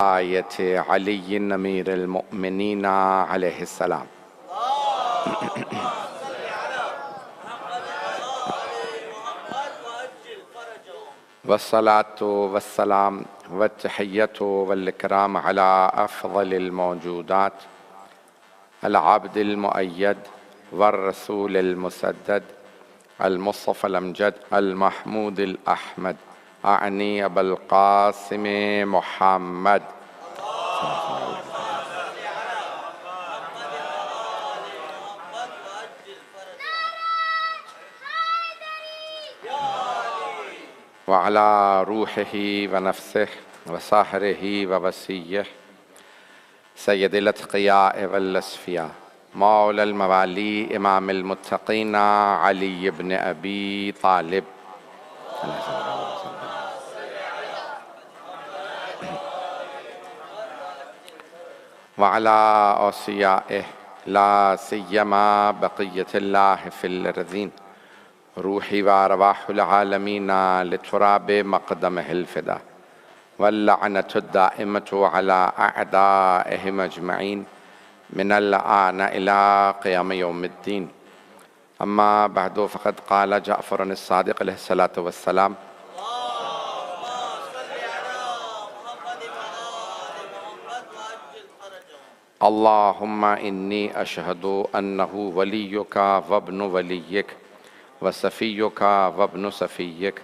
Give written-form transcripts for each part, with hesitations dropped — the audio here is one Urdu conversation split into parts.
آية علي أمير المؤمنين عليه السلام. والصلاة والسلام والتحية والإكرام على أفضل الموجودات العبد المؤيد والرسول المسدد المصطفى الأمجد المحمود الأحمد، أعني أبا القاسم محمد. وعلى روحه ونفسه وصهره ووسيه سيد الأتقياء والأصفياء مولى الموالي إمام المتقين علي بن أبي طالب وعلى أوصيائه لا سيما بقية الله في الأرضين روحي وأرواح العالمين لتراب مقدمه الفدا، واللعنة الدائمة على أعدائهم أجمعين من الآن إلى قيام يوم الدين. أما بعد، فقد قال جعفر الصادق عليه الصلاة والسلام: اللهم إني أشهد أنه وليك وابن وليك وصفيك وابن صفيك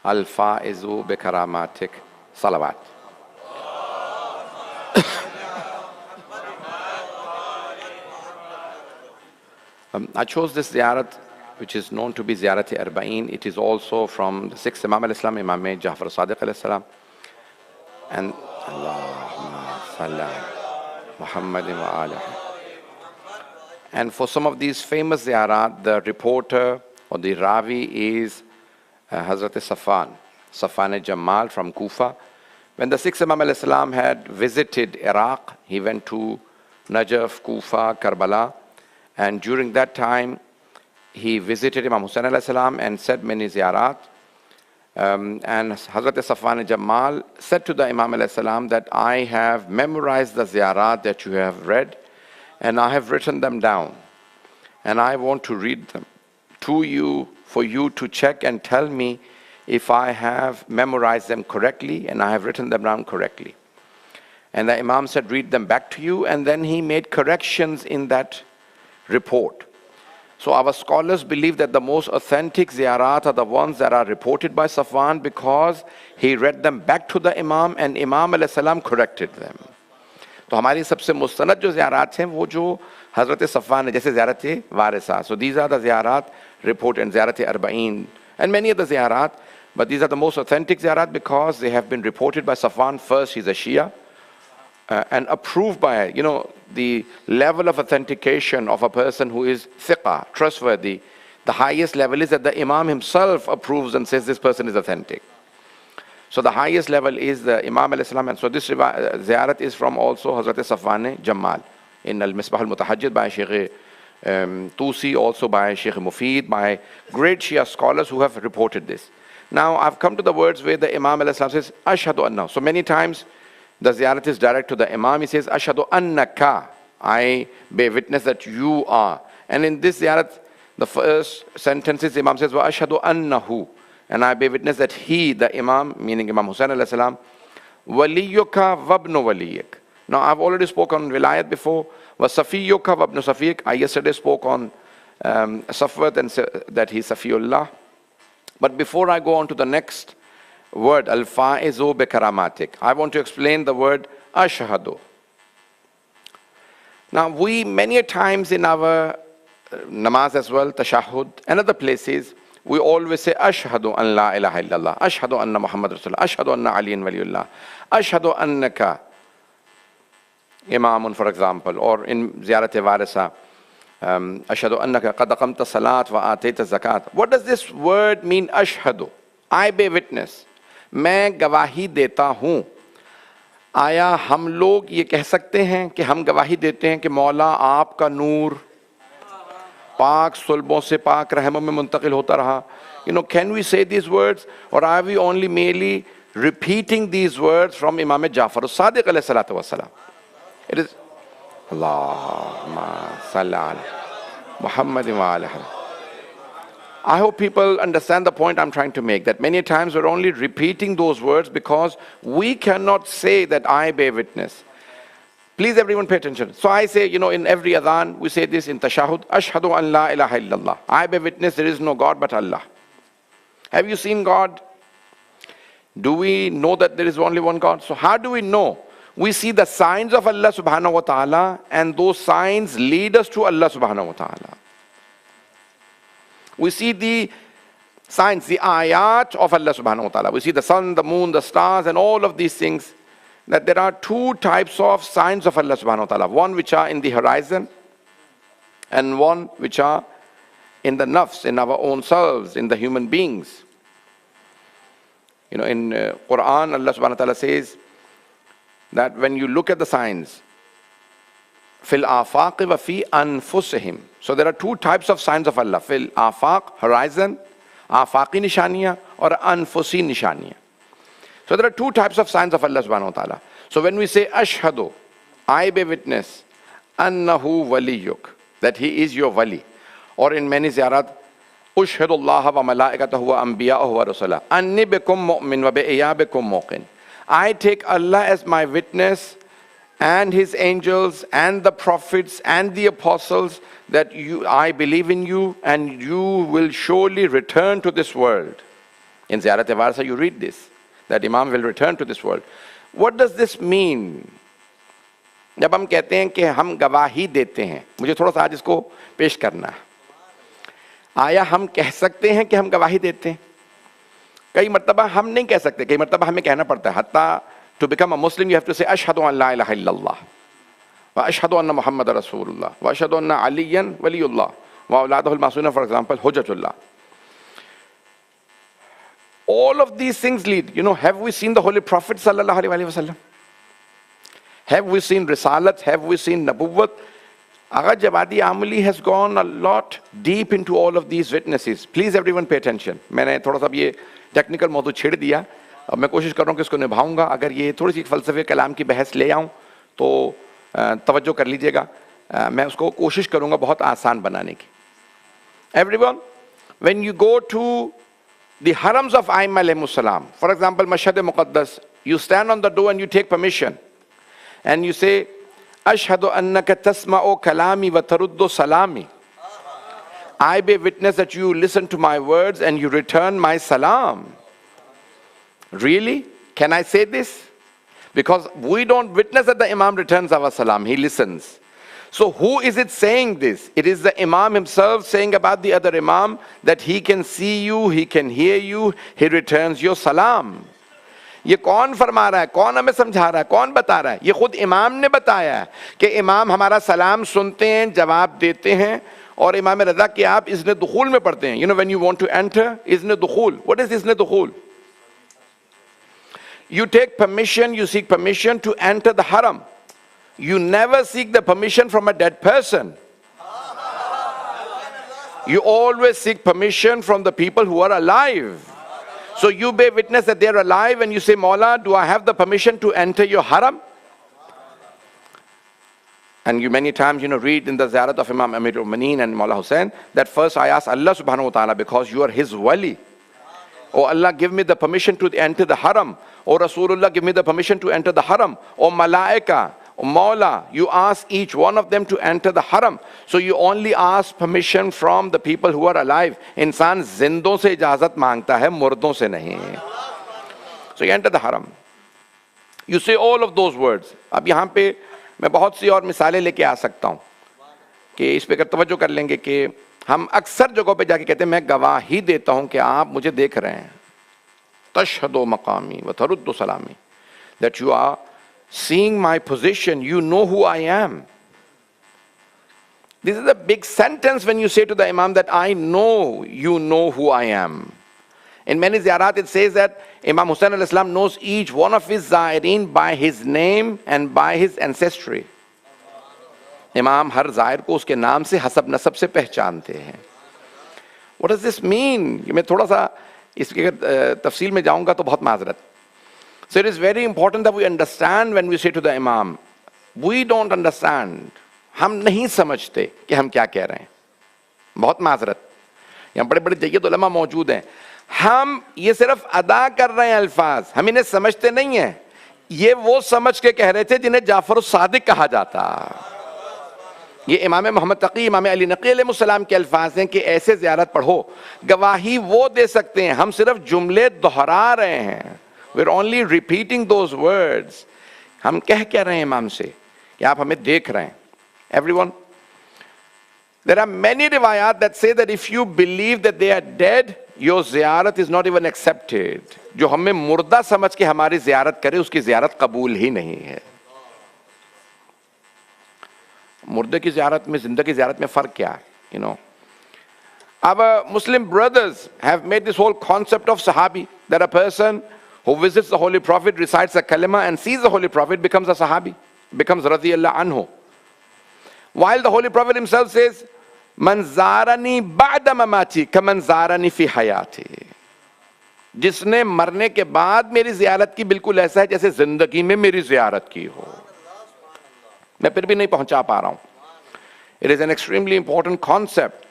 الفائز بكراماتك. صلوات. I chose this ziyarat, which is known to be Ziyarat Arba'in. It is also from the 6th Imam al-Islam, Imam Ja'far Sadiq alayhi salam. And Allahumma salli Muhammadin wa alihi. And for some of these famous ziyarat, the reporter or the Ravi is Hazrat Safwan Jamal from Kufa. When the 6th Imam al-Islam had visited Iraq, he went to Najaf, Kufa, Karbala. And during that time, he visited Imam Hussain alayhi salam and said many ziyarat. And Hazrat Safwan Jamal said to the Imam alayhi salam that I have memorized the ziyarat that you have read, and I have written them down. And I want to read them to you for you to check and tell me if I have memorized them correctly and I have written them down correctly. And the Imam said, read them back to you, and then he made corrections in that report. So our scholars believe that the most authentic ziyarat are the ones that are reported by Safwan, because he read them back to the Imam and Imam alayhi salam corrected them. تو ہماری سب سے مستند جو زیارات ہیں وہ جو حضرت صفوان ہے، جیسے زیارت وارثہ. So these are the ziyarat report, and ziyarat arba'in and many other ziyarat, but these are the most authentic ziyarat because they have been reported by Safwan. First, he's a Shia, and approved by, the level of authentication of a person who is thiqa, trustworthy. The highest level is that the Imam himself approves and says this person is authentic. So the highest level is the Imam alayhi salam. And so this ziyarat is from also Hazrat Safwan Jamal in Al-Misbah al-Mutahajjid by Shaykh Tusi, also by Shaykh Mufid, by great Shia scholars who have reported this. Now I've come to the words where the Imam alayhi salam says, Ashhadu anna. So many times the ziyarat is direct to the Imam. He says, Ashhadu annaka, I bear witness that you are. And in this ziyarat, the first sentence is, Imam says, Wa ashhadu annahu, and I bear witness that he, the Imam, meaning Imam Hussain alayhi salam, waliyuka wabnu waliyik. Now I've already spoken on wilayat before. Wa safiyuka wabnu safiyik. I yesterday spoke on Safwat and that he's Safiullah. But before I go on to the next word, al-fa'izu bi karamatik, I want to explain the word ashhadu. Now we many a times in our namaz as well, tashahhud and other places, we always say ashhadu an la ilaha illallah, ashhadu anna Muhammad Rasulullah, ashhadu anna aliyan waliyullah, ashhadu annaka imamun, for example, or in ziyarat warisa, ashhadu annaka qad aqamta salat wa atayta zakat. What does this word mean, ashhadu? I bear witness, میں گواہی دیتا ہوں. آیا ہم لوگ یہ کہہ سکتے ہیں کہ ہم گواہی دیتے ہیں کہ مولا آپ کا نور پاک صلبوں سے پاک رحموں میں منتقل ہوتا رہا? Can we say these words, or are we only merely repeating these words from Imam Jafar as-Sadiq alayhi salatu wasalam. It is Allahumma salli ala Muhammadin wa alihi. I hope people understand the point I'm trying to make, that many times we're only repeating those words because we cannot say that I bear witness. Please everyone pay attention. So I say, in every adhan, we say this in tashahud, ashhadu an la ilaha illallah. I bear witness there is no God but Allah. Have you seen God? Do we know that there is only one God? So how do we know? We see the signs of Allah subhanahu wa ta'ala, and those signs lead us to Allah subhanahu wa ta'ala. We see the signs, the ayat of Allah subhanahu wa ta'ala. We see the sun, the moon, the stars, and all of these things. That there are two types of signs of Allah subhanahu wa ta'ala. One which are in the horizon, and one which are in the nafs, in our own selves, in the human beings. In Quran, Allah subhanahu wa ta'ala says that when you look at the signs, fil afaq wa fi anfusihim. So there are two types of signs of Allah. Fil afaq, horizon, afaqi nishaniya, or anfusi nishaniya. So there are two types of signs of Allah subhanahu wa ta'ala. So when we say ashhadu, I bear witness, annahu waliyuk, that he is your wali. Or in many ziyarat, ushhadu Allah wa malaikatahu wa anbiya'ahu wa rasulah, anni bikum mu'min wa bi'iyabikum muqin. I take Allah as my witness, and his angels, and the prophets, and the apostles, that I believe in you, and you will surely return to this world. In Ziyarat-e-Warsa you read this, that Imam will return to this world. What does this mean? جب ہم کہتے ہیں کہ ہم گواہی دیتے ہیں, مجھے تھوڑا سا آج اس کو پیش کرنا ہے. آیا ہم کہہ سکتے ہیں کہ ہم گواہی دیتے ہیں؟ کئی مرتبہ ہم نہیں کہہ سکتے, کئی مرتبہ ہمیں کہنا پڑتا ہے. حتیٰ to become a Muslim you have to say ashhadu an la ilaha illallah wa ashhadu anna Muhammad Rasulullah wa ashhadu anna Aliyan waliyullah wa awladuhu al-masuna, for example, hujjatullah. All of these things lead. Have we seen the Holy Prophet sallallahu alaihi wasallam? Have we seen Risalat? Have we seen Nabuwwat? Agha Jawadi Amali has gone a lot deep into all of these witnesses. Please everyone pay attention. میں نے تھوڑا سا یہ ٹیکنیکل موضوع چھیڑ دیا, اب میں کوشش کر رہا ہوں کہ اس کو نبھاؤں گا. اگر یہ تھوڑی سی فلسفے کلام کی بحث لے آؤں تو توجہ کر لیجئے گا. میں اس کو کوشش کروں گا بہت آسان بنانے کی. Everyone, when you go to the harams of Aimma alayhimus salam, for example, Mashhad Muqaddas, you stand on the door and you take permission. And you say, Ashhadu annaka tasma'u kalami wa taruddu salami. I bear witness that you listen to my words and you return my salam. Really? Can I say this? Because we don't witness that the Imam returns our salam, he listens. So who is it saying this? It is the Imam himself saying about the other Imam that he can see you, he can hear you, he returns your salam. یہ کون فرما رہا ہے, کون ہمیں سمجھا رہا ہے, کون بتا رہا ہے؟ یہ خود امام نے بتایا ہے کہ امام ہمارا سلام سنتے ہیں, جواب دیتے ہیں. اور امام رضا کہ آپ اذن دخول میں پڑھتے ہیں. When you want to enter, اذن دخول. What is اذن دخول? You take permission, you seek permission to enter the haram. You never seek the permission from a dead person. You always seek permission from the people who are alive. So you bear witness that they are alive and you say, Mawla, do I have the permission to enter your haram? And you many times, read in the ziyarat of Imam Amirul Mu'mineen and Mawla Hussain that first I ask Allah subhanahu wa ta'ala because you are his wali. Oh Allah, give me the permission to enter the haram. Oh Rasulullah, give me the permission to enter the haram. Oh Malaika, oh Mawla, you ask each one of them to enter the haram. So you only ask permission from the people who are alive. Insan zindon se ijazat mangta hai, murdon se nahi. So you enter the haram. You say all of those words. اب یہاں پہ میں بہت سی اور مثالیں لے کے آ سکتا ہوں کہ اس پہ اگر توجہ کر لیں گے کہ ہم اکثر جگہوں پہ جا کے کہتے ہیں میں گواہی دیتا ہوں کہ آپ مجھے دیکھ رہے ہیں. تشہدو مقامی و ترد سلامی, that you are seeing my position, you know who I am. This is a big sentence when you say to the Imam that I know you know who I am. In many ziyarat it says that Imam Hussain alayhi salam knows each one of his zairin by his name and by his ancestry. امام ہر زائر کو اس کے نام سے حسب نسب سے پہچانتے ہیں. What does this mean? میں تھوڑا سا اس کی اگر تفصیل میں جاؤں گا تو بہت معذرت. So it is very important that we understand when we say to the Imam, we don't understand. ہم نہیں سمجھتے کہ ہم کیا کہہ رہے ہیں. بہت معذرت, یہاں بڑے بڑے جید علماء موجود ہیں. ہم یہ صرف ادا کر رہے ہیں الفاظ, ہم انہیں سمجھتے نہیں ہیں. یہ وہ سمجھ کے کہہ رہے تھے جنہیں جعفر الصادق کہا جاتا. یہ امام محمد تقی, امام علی نقی علیہ السلام کے الفاظ ہیں کہ ایسے زیارت پڑھو. گواہی وہ دے سکتے ہیں, ہم صرف جملے دہرا رہے ہیں. We're only repeating those words. ہم کہہ رہے ہیں امام سے کہ آپ ہمیں دیکھ رہے ہیں. Everyone, there are many riwayat that say that if you believe that they are dead, your ziyarat is not even accepted. جو ہمیں مردہ سمجھ کے ہماری زیارت کرے اس کی زیارت قبول ہی نہیں ہے. مردے کی زیارت میں زندہ کی زیارت میں فرق کیا ہے؟ Our Muslim brothers have made this whole concept of sahabi, that a person who visits the Holy Prophet, recites a kalima and sees the Holy Prophet becomes a sahabi, becomes radiyallahu anhu. While the Holy Prophet himself says, Man zarani ba'da mamati kaman zarani fi hayati. جس نے مرنے کے بعد میری زیارت کی بالکل ایسا ہے جیسے زندگی میں میری زیارت کی ہو. میں پھر بھی نہیں پہنچا پا رہا ہوں. It is an extremely important concept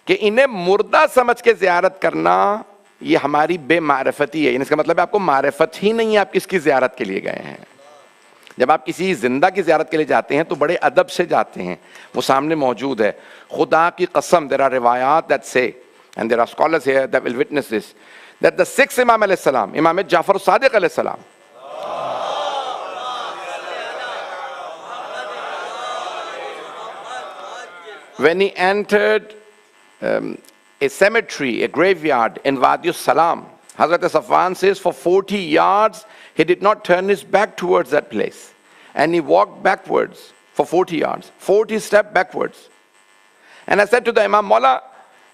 کہ انہیں مردہ سمجھ کے زیارت کرنا یہ ہماری بے معرفتی ہے. اس کا مطلب ہے آپ کو معرفت ہی نہیں ہے آپ کس کی زیارت کے لیے گئے ہیں. جب آپ کسی زندہ کی زیارت کے لیے جاتے ہیں تو بڑے ادب سے جاتے ہیں, وہ سامنے موجود ہے. خدا کی قسم, there are riwayat that say, and there are scholars here that will witness this, that the sixth Imam alayhi salam, Imam Ja'far al-Sadiq alayhi salam, when he entered a cemetery, a graveyard in Wadi al-Salam, Hazrat Safwan says for 40 yards he did not turn his back towards that place, and he walked backwards for 40 yards, 40 steps backwards. And I said to the Imam, Mawla,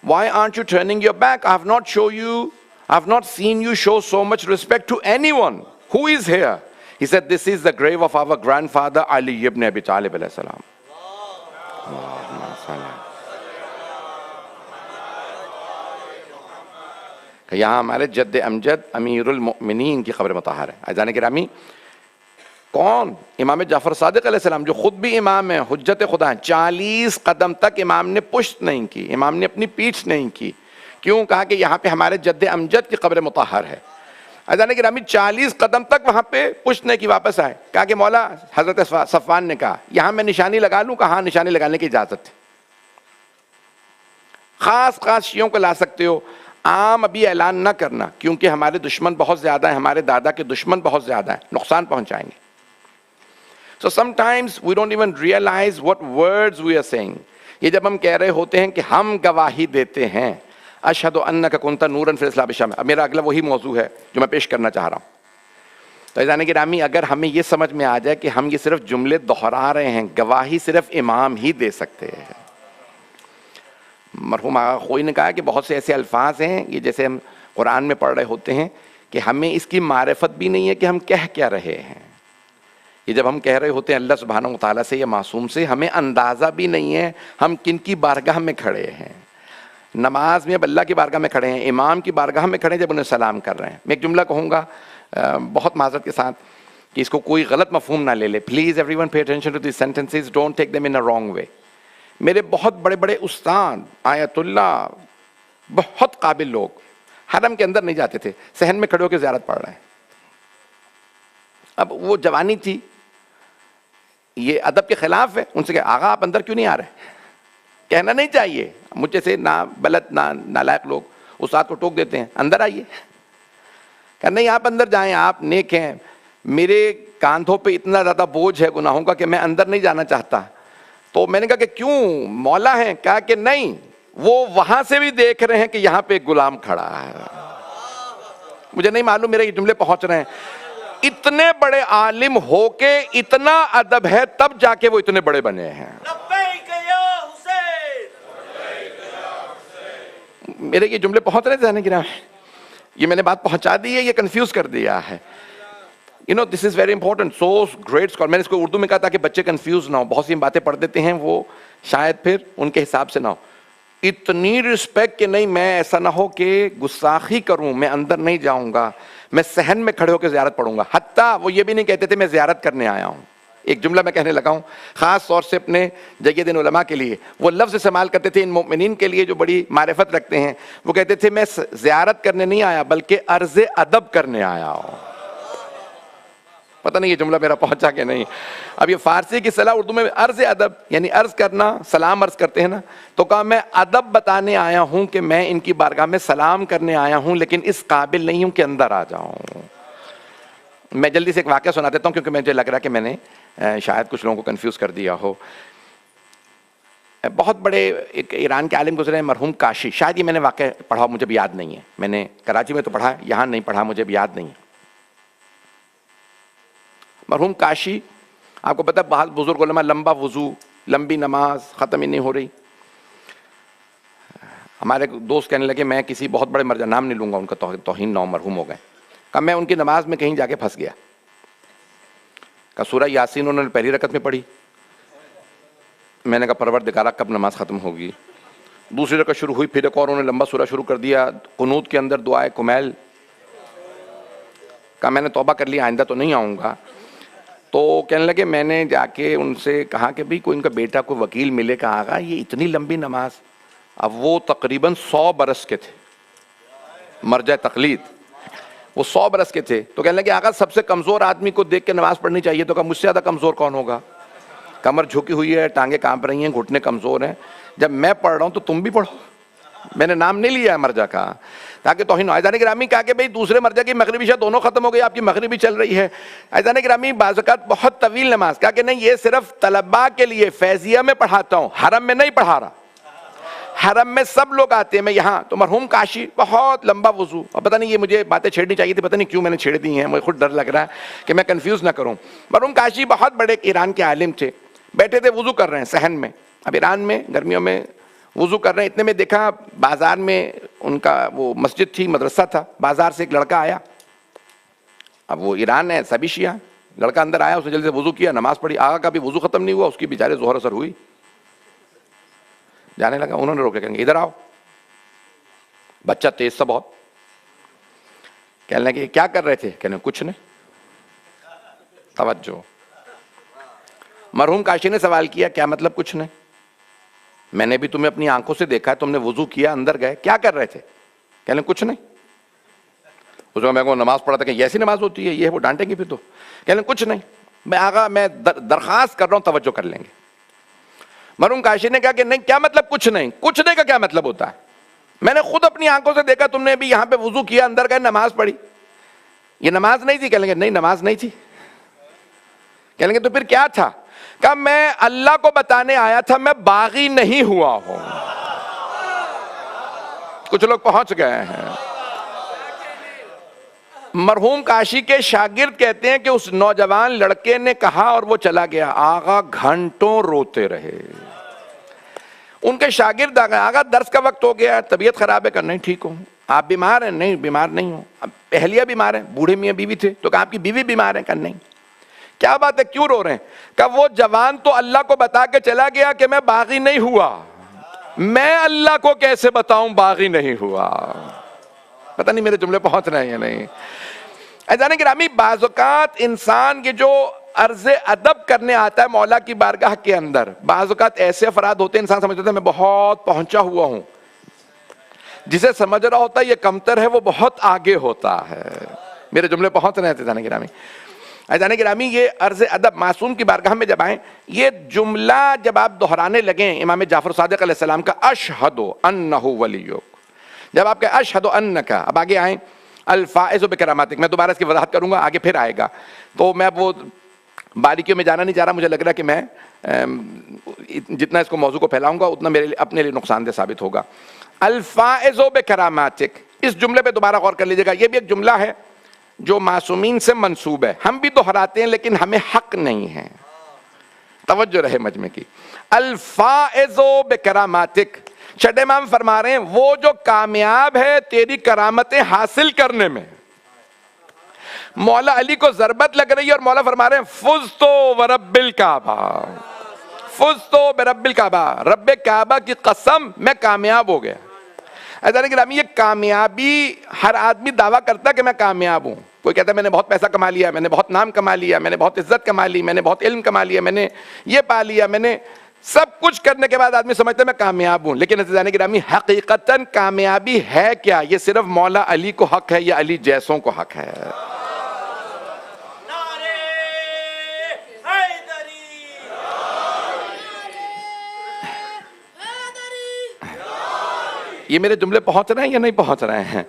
why aren't you turning your back? I have not seen you show so much respect to anyone. Who is here? He said, this is the grave of our grandfather Ali ibn Abi Talib alayhi salam. کہ یہاں ہمارے جد امجد امیر المؤمنین کی قبر مطہر ہے. عزیزان گرامی, کون؟ امام جعفر صادق علیہ السلام, جو خود بھی امام ہیں, حجت خدا ہیں. 40 قدم تک امام نے پشت نہیں کی, امام نے اپنی پیٹھ نہیں کی. کیوں؟ کہا کہ یہاں پہ ہمارے جد امجد کی قبر مطہر ہے. عزیزان گرامی, 40 قدم تک وہاں پہ پشت نہیں کی, واپس آئے. کہا کہ مولا, حضرت صفوان نے کہا یہاں میں نشانی لگا لوں؟ کہا ہاں, نشانی لگانے کی اجازت ہے. خاص شیعوں کو لا سکتے ہو, عام ابھی اعلان نہ کرنا, کیونکہ ہمارے دشمن بہت زیادہ ہیں, ہمارے دادا کے دشمن بہت زیادہ ہیں, نقصان پہنچائیں گے. So sometimes we don't even realize what words we are saying. یہ جب ہم کہہ رہے ہوتے ہیں کہ ہم گواہی دیتے ہیں, اشہد انک کنت نورا فی الاسلام شام, اب میرا اگلا وہی موضوع ہے جو میں پیش کرنا چاہ رہا ہوں. تو عزیزان گرامی, اگر ہمیں یہ سمجھ میں آ جائے کہ ہم یہ صرف جملے دہرا رہے ہیں, گواہی صرف امام ہی دے سکتے ہیں. مرحوم آقا خوئی نے کہا کہ بہت سے ایسے الفاظ ہیں یہ جیسے ہم قرآن میں پڑھ رہے ہوتے ہیں کہ ہمیں اس کی معرفت بھی نہیں ہے کہ ہم کہہ کیا رہے ہیں. یہ جب ہم کہہ رہے ہوتے ہیں اللہ سبحانہ و تعالیٰ سے یا معصوم سے, ہمیں اندازہ بھی نہیں ہے ہم کن کی بارگاہ میں کھڑے ہیں. نماز میں اب اللہ کی بارگاہ میں کھڑے ہیں, امام کی بارگاہ میں کھڑے ہیں جب انہیں سلام کر رہے ہیں. میں ایک جملہ کہوں گا بہت معذرت کے ساتھ کہ اس کو کوئی غلط مفہوم نہ لے لے. Please everyone pay attention to these sentences, don't take them in a wrong way. میرے بہت بڑے بڑے استاد, آیت اللہ, بہت قابل لوگ حرم کے اندر نہیں جاتے تھے, صحن میں کھڑے ہو کے زیارت پڑھ رہے ہیں. اب وہ جوانی تھی, یہ ادب کے خلاف ہے. ان سے کہ آغا آپ اندر کیوں نہیں آ رہے؟ کہنا نہیں چاہیے. مجھ جیسے بلد نالائق لوگ استاد کو ٹوک دیتے ہیں, اندر آئیے. کہ نہیں آپ اندر جائیں, آپ نیک ہیں. میرے کاندھوں پہ اتنا زیادہ بوجھ ہے گناہوں کا کہ میں اندر نہیں جانا چاہتا. تو میں نے کہا کہ کیوں مولا ہیں؟ کہا کہ نہیں, وہ وہاں سے بھی دیکھ رہے ہیں کہ یہاں پہ ایک غلام کھڑا ہے. مجھے نہیں معلوم میرے یہ جملے پہنچ رہے ہیں. اتنے بڑے عالم ہو کے اتنا ادب ہے تب جا کے وہ اتنے بڑے بنے ہیں. میرے یہ جملے پہنچ رہے تھے کہ یہ میں نے بات پہنچا دی ہے, یہ کنفیوز کر دیا ہے. this is very important. So great scholar. میں نے اس کو اردو میں کہا تھا کہ بچے کنفیوز نہ ہو. بہت سی باتیں پڑھ دیتے ہیں, وہ شاید پھر ان کے حساب سے نہ ہو. اتنی رسپیکٹ کہ نہیں میں ایسا نہ ہو کہ گستاخی کروں، میں اندر نہیں جاؤں گا، میں صحن میں کھڑے ہو کے زیارت پڑھوں گا. حتیٰ وہ یہ بھی نہیں کہتے تھے میں زیارت کرنے آیا ہوں. ایک جملہ میں کہنے لگا ہوں خاص طور سے اپنے جید علماء کے لیے، وہ لفظ استعمال کرتے تھے ان مومنین کے لیے جو بڑی معرفت رکھتے ہیں. وہ کہتے تھے میں زیارت کرنے نہیں آیا بلکہ عرض ادب کرنے آیا ہوں. پتہ نہیں یہ جملہ میرا پہنچا کہ نہیں. اب یہ فارسی کی اصطلاح اردو میں عرض ادب یعنی عرض کرنا، سلام عرض کرتے ہیں نا، تو کہا میں ادب بتانے آیا ہوں کہ میں ان کی بارگاہ میں سلام کرنے آیا ہوں، لیکن اس قابل نہیں ہوں کہ اندر آ جاؤں. میں جلدی سے ایک واقعہ سنا دیتا ہوں کیونکہ مجھے لگ رہا کہ میں نے شاید کچھ لوگوں کو کنفیوز کر دیا ہو. بہت بڑے ایک ایران کے عالم گزرے ہیں مرحوم کاشی. شاید یہ میں نے واقعہ پڑھا، مجھے بھی یاد نہیں ہے. میں نے کراچی میں تو پڑھا، یہاں نہیں پڑھا، مجھے بھی یاد نہیں ہے. مرحوم کاشی آپ کو پتہ ہے بہت بزرگ علماء، لمبا وضو، لمبی نماز ختم ہی نہیں ہو رہی. ہمارے دوست کہنے لگے میں کسی بہت بڑے مرجع، نام نہیں لوں گا ان کا توہین نہ مرحوم ہو گئے، کہ میں ان کی نماز میں کہیں جا کے پھنس گیا. کہ سورہ یاسین انہوں نے پہلی رکعت میں پڑھی. میں نے کہا پروردگارا کب نماز ختم ہوگی. دوسری رکعت شروع ہوئی، پھر ایک اور انہوں نے لمبا سورہ شروع کر دیا، قنوت کے اندر دعائے کمیل. کہا میں نے توبہ کر لی، آئندہ تو نہیں آؤں گا. تو کہنے لگے میں نے جا کے ان سے کہا کہ بھئی کوئی ان کا بیٹا کوئی وکیل ملے. کہا آقا یہ اتنی لمبی نماز. اب وہ تقریباً 100 برس کے تھے، مرجع تقلید وہ 100 برس کے تھے. تو کہنے لگے آقا سب سے کمزور آدمی کو دیکھ کے نماز پڑھنی چاہیے. تو کہا مجھ سے زیادہ کمزور کون ہوگا؟ کمر جھکی ہوئی ہے، ٹانگیں کانپ رہی ہیں، گھٹنے کمزور ہیں. جب میں پڑھ رہا ہوں تو تم بھی پڑھو. میں نے نام نہیں لیا ہے مرجع کا تاکہ توہین. عزیزان گرامی کہا کہ بھئی دوسرے مرجع کی مغربی عشاء دونوں ختم ہو گئی، آپ کی مغربی چل رہی ہے. عزیزان گرامی بعض اوقات بہت طویل نماز. کہا کہ نہیں یہ صرف طلباء کے لیے فیضیہ میں پڑھاتا ہوں، حرم میں نہیں پڑھا رہا. حرم میں سب لوگ آتے ہیں، میں یہاں. تو مرحوم کاشی بہت لمبا وضو. اب پتہ نہیں یہ مجھے باتیں چھیڑنی چاہیے تھی، پتہ نہیں کیوں میں نے چھیڑ دی ہیں، مجھے خود ڈر لگ رہا ہے کہ میں کنفیوز نہ کروں. مرحوم کاشی بہت بڑے ایران کے عالم تھے. بیٹھے تھے وضو کر رہے ہیں صحن میں. اب ایران میں گرمیوں میں وضو کر رہے ہیں. اتنے میں دیکھا بازار میں ان کا وہ مسجد تھی، مدرسہ تھا. بازار سے ایک لڑکا آیا. اب وہ ایران ہے سبھی شیعہ. لڑکا اندر آیا، اس نے جلدی سے وضو کیا، نماز پڑھی. آقا کا بھی وضو ختم نہیں ہوا، اس کی بیچارے ظہر اثر ہوئی. جانے لگا. انہوں نے روک کے کہیں ادھر آؤ. بچہ تیز سا بہت. کہنے لگے کیا کر رہے تھے؟ کہنے کچھ نہیں. توجہ. مرحوم کاشی نے سوال کیا کیا مطلب کچھ نہیں؟ میں نے بھی تمہیں اپنی آنکھوں سے دیکھا ہے، تم نے وضو کیا، اندر گئے، کیا کر رہے تھے؟ کہنے کچھ نہیں. اس میں کو نماز پڑھا تھا کہ ایسی نماز ہوتی ہے، یہ وہ ڈانٹیں گے پھر تو. کہنے کچھ نہیں. میں آقا میں درخواست کر رہا ہوں توجہ کر لیں گے. مرحوم کاشی نے کہا کہ نہیں کیا مطلب کچھ نہیں؟ کچھ نہیں کا کیا مطلب ہوتا ہے؟ میں نے خود اپنی آنکھوں سے دیکھا، تم نے بھی یہاں پہ وضو کیا، اندر گئے، نماز پڑھی. یہ نماز نہیں تھی؟ کہیں گے نہیں نماز نہیں تھی. کہیں گے تو پھر کیا تھا؟ کہ میں اللہ کو بتانے آیا تھا میں باغی نہیں ہوا ہوں. کچھ لوگ پہنچ گئے ہیں. مرحوم کاشی کے شاگرد کہتے ہیں کہ اس نوجوان لڑکے نے کہا اور وہ چلا گیا. آقا گھنٹوں روتے رہے. ان کے شاگرد آ گئے، آقا درس کا وقت ہو گیا، طبیعت خراب ہے. کہ نہیں ٹھیک ہوں. آپ بیمار ہیں؟ نہیں بیمار نہیں ہوں. اب اہلیہ بیمار ہیں، بوڑھے میاں بیوی تھے. تو کہا آپ کی بیوی بیمار ہے؟ کہ نہیں. کیا بات ہے کیوں رو رہے ہیں؟ کہ وہ جوان تو اللہ کو بتا کے چلا گیا کہ میں باغی نہیں ہوا، میں اللہ کو کیسے بتاؤں باغی نہیں ہوا. پتہ نہیں میرے جملے پہنچ رہے ہیں یا نہیں. عزیزان گرامی بعض اوقات انسان کے جو عرض ادب کرنے آتا ہے مولا کی بارگاہ کے اندر، بعض اوقات ایسے افراد ہوتے ہیں انسان سمجھتا ہے میں بہت پہنچا ہوا ہوں، جسے سمجھ رہا ہوتا ہے یہ کمتر ہے وہ بہت آگے ہوتا ہے. میرے جملے پہنچ رہے ہیں عزیزان گرامی. عزیزان گرامی یہ عرض ادب معصوم کی بارگاہ میں جب آئیں، یہ جملہ جب آپ دہرانے لگیں امام جعفر صادق علیہ السلام کا اشہد انہ ولیک، جب آپ کہیں اشہد انک، اب آگے آئیں الفائز بکراماتک. میں دوبارہ اس کی وضاحت کروں گا، آگے پھر آئے گا. تو میں وہ باریکیوں میں جانا نہیں چاہ رہا. مجھے لگ رہا ہے کہ میں جتنا اس کو موضوع کو پھیلاؤں گا اتنا میرے اپنے لیے نقصان دہ ثابت ہوگا. الفائز بکراماتک، اس جملے پہ دوبارہ غور کر لیجیے گا. یہ بھی ایک جملہ ہے جو معصومین سے منسوب ہے، ہم بھی دہراتے ہیں لیکن ہمیں حق نہیں ہے. توجہ رہے مجمع کی. الفائز بکراماتک، چھٹے امام فرما رہے ہیں وہ جو کامیاب ہے تیری کرامتیں حاصل کرنے میں. مولا علی کو ضربت لگ رہی ہے اور مولا فرما رہے ہیں فزتو ورب الکعبہ، فزتو برب الکعبہ، رب کعبہ کی قسم میں کامیاب ہو گیا. ایسا نہیں، یہ کامیابی ہر آدمی دعویٰ کرتا ہے کہ میں کامیاب ہوں. کوئی کہتا ہے میں نے بہت پیسہ کما لیا، میں نے بہت نام کما لیا، میں نے بہت عزت کما لی، میں نے بہت علم کما لیا، میں نے یہ پا لیا، میں نے سب کچھ کرنے کے بعد آدمی سمجھتا ہے میں کامیاب ہوں. لیکن عزیزان گرامی، حقیقتاً کامیابی ہے کیا؟ یہ صرف مولا علی کو حق ہے یا علی جیسوں کو حق ہے؟ یہ میرے جملے پہنچ رہے ہیں یا نہیں پہنچ رہے ہیں؟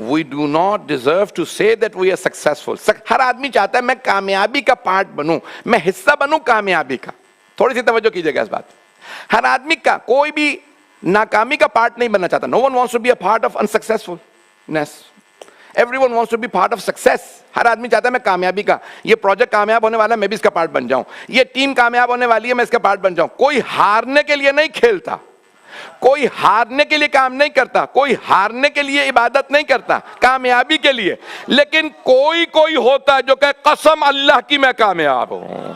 We do not deserve to say that we are successful. ہر آدمی چاہتا ہے میں کامیابی کا پارٹ بنوں، میں حصہ بنوں کامیابی کا. تھوڑی سی توجہ کیجئے گا اس بات. ہر آدمی کا کوئی بھی ناکامی کا پارٹ نہیں بننا چاہتا. No one wants to be a part of unsuccessfulness. Everyone wants to be part of success. ہر آدمی چاہتا ہے میں کامیابی کا، یہ پروجیکٹ کامیاب ہونے والا ہے میں بھی اس کا پارٹ بن جاؤں، یہ ٹیم کامیاب ہونے والی ہے میں اس کا پارٹ بن جاؤں. کوئی ہارنے کے لیے نہیں کھیلتا، کوئی ہارنے کے لیے کام نہیں کرتا، کوئی ہارنے کے لیے عبادت نہیں کرتا، کامیابی کے لیے. لیکن کوئی ہوتا ہے جو کہ قسم اللہ کی میں کامیاب ہوں.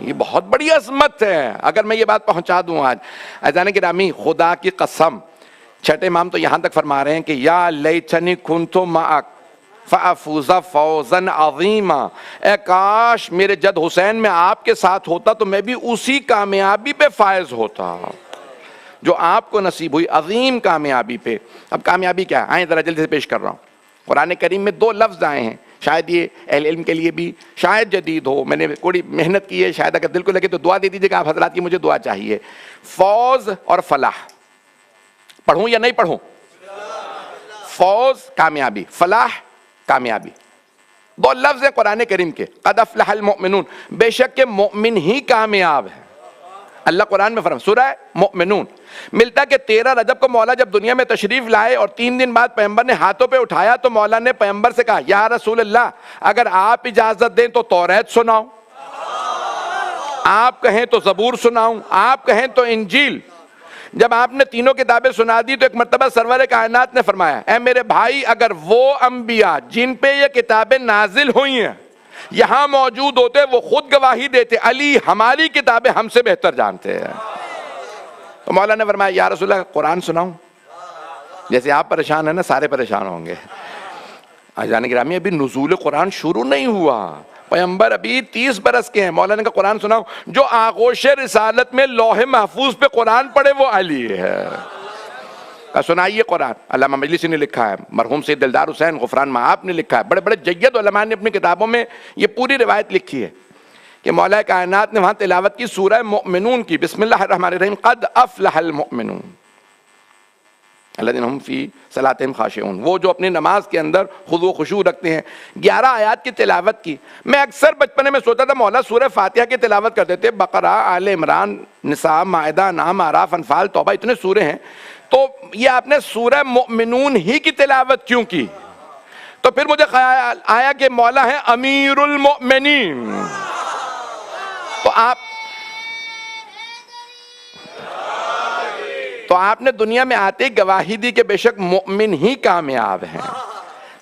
یہ بہت بڑی عظمت ہے اگر میں یہ بات پہنچا دوں آج. عزیزان گرامی، خدا کی قسم، چھٹے امام تو یہاں تک فرما رہے ہیں کہ یا لیتنی کنت معک فافوز فوزا عظیما، اے کاش میرے جد حسین میں آپ کے ساتھ ہوتا تو میں بھی اسی کامیابی پہ فائز ہوتا جو آپ کو نصیب ہوئی، عظیم کامیابی پہ. اب کامیابی کیا ہے؟ آئیں ذرا جلدی سے پیش کر رہا ہوں. قرآن کریم میں 2 لفظ آئے ہیں، شاید یہ اہل علم کے لیے بھی شاید جدید ہو، میں نے تھوڑی محنت کی ہے، شاید اگر دل کو لگے تو دعا دے دیجیے گا آپ حضرات کی، مجھے دعا چاہیے. فوز اور فلاح. پڑھوں یا نہیں پڑھوں؟ فوز کامیابی، فلاح کامیابی. 2 لفظ ہیں قرآن کریم کے، قد افلح المؤمنون، بے شک کہ مومن ہی کامیاب ہے. اللہ قرآن میں فرماتا، سورہ مؤمنون. ملتا کہ 13 رجب کو مولا جب دنیا میں تشریف لائے اور 3 دن بعد پیغمبر نے ہاتھوں پہ اٹھایا تو مولا نے پیغمبر سے کہا یا رسول اللہ اگر آپ اجازت دیں تو توریت سناؤں، آپ کہیں تو زبور سناؤں، آپ کہیں تو انجیل. جب آپ نے تینوں کتابیں سنا دی تو ایک مرتبہ سرور کائنات نے فرمایا اے میرے بھائی، اگر وہ انبیاء جن پہ یہ کتابیں نازل ہوئی ہیں یہاں موجود ہوتے وہ خود گواہی دیتے علی ہماری کتابیں ہم سے بہتر جانتے ہیں. تو مولا نے فرمایا یا رسول اللہ قرآن سناؤں. جیسے آپ پریشان ہیں نا، سارے پریشان ہوں گے. عزیزان گرامی، ابھی نزول قرآن شروع نہیں ہوا، پیغمبر ابھی 30 برس کے ہیں. مولا نے کہا قرآن سناؤ. جو آغوش رسالت میں لوح محفوظ پہ قرآن پڑھے وہ علی ہے. سنائیے قرآن. علامہ مجلسی نے لکھا ہے، مرحوم سید دلدار حسین غفران مآب نے لکھا ہے، بڑے بڑے جید علماء نے اپنی کتابوں میں یہ پوری روایت لکھی ہے کہ مولا کائنات نے وہاں تلاوت کی سورہ مؤمنون کی. بسم اللہ الرحمن الرحیم، قد افلح المؤمنون الذین هم فی صلاتہم خاشعون، وہ جو اپنی نماز کے اندر خضوع و خشوع رکھتے ہیں. 11 آیات کی تلاوت کی. میں اکثر بچپنے میں سوچتا تھا مولا سورہ فاتحہ کی تلاوت کرتے تھے، بقرہ، آل عمران، نساء، مائدہ، انعام، اعراف، انفال، توبہ، اتنے سورے ہیں، تو یہ آپ نے سورہ مؤمنون ہی کی تلاوت کیوں کی؟ تو پھر مجھے خیال آیا کہ مولا ہے امیر المؤمنین. تو آپ نے دنیا میں آتے ہی گواہی دی کہ بے شک مؤمن ہی کامیاب ہیں.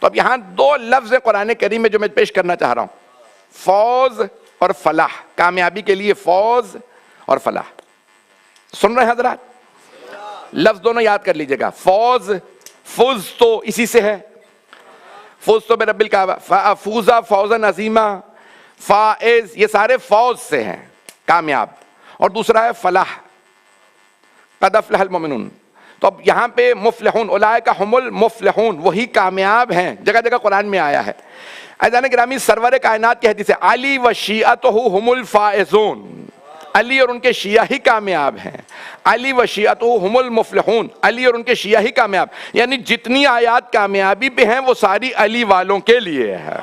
تو اب یہاں 2 لفظ قرآن کریم میں جو میں پیش کرنا چاہ رہا ہوں، فوز اور فلاح. کامیابی کے لیے فوز اور فلاح. سن رہے ہیں حضرات؟ لفظ دونوں یاد کر لیجئے گا. فوز، فوز تو اسی سے ہے، فوز تو برب الکعبہ، فوزا فوزا عظیما، فائز، یہ سارے فوز سے ہیں، کامیاب. اور دوسرا ہے فلاح، قد افلح المؤمنون. تو اب یہاں پہ مفلحون، اولئک هم المفلحون، وہی کامیاب ہیں، جگہ جگہ قرآن میں آیا ہے. عزیزان گرامی، سرور کائنات کی حدیث ہے علی و شیعتہ هم الفائزون، علی اور ان کے شیعہ ہی کامیاب ہیں. علی و شیعتہ هم المفلحون، علی اور ان کے شیعہ ہی کامیاب. یعنی جتنی آیات کامیابی پہ ہیں وہ ساری علی والوں کے لیے ہے.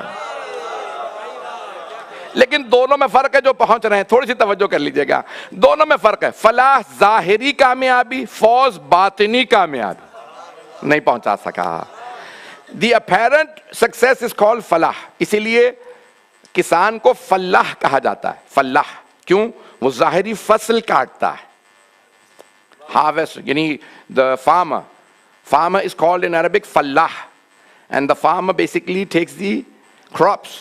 لیکن دونوں میں فرق ہے جو پہنچ رہے ہیں، تھوڑی سی توجہ کر لیجئے گا. دونوں میں فرق ہے. فلاح ظاہری کامیابی، فوز باطنی کامیابی. نہیں پہنچا سکا. دی اپیرنٹ سکسیس از کالڈ فلاح. اسی لیے کسان کو فلاح کہا جاتا ہے. فلاح کیوں؟ وہ ظاہری فصل کاٹتا ہے. ہارویسٹ، یعنی the farmer is called in Arabic فلاح, and the farmer basically takes the crops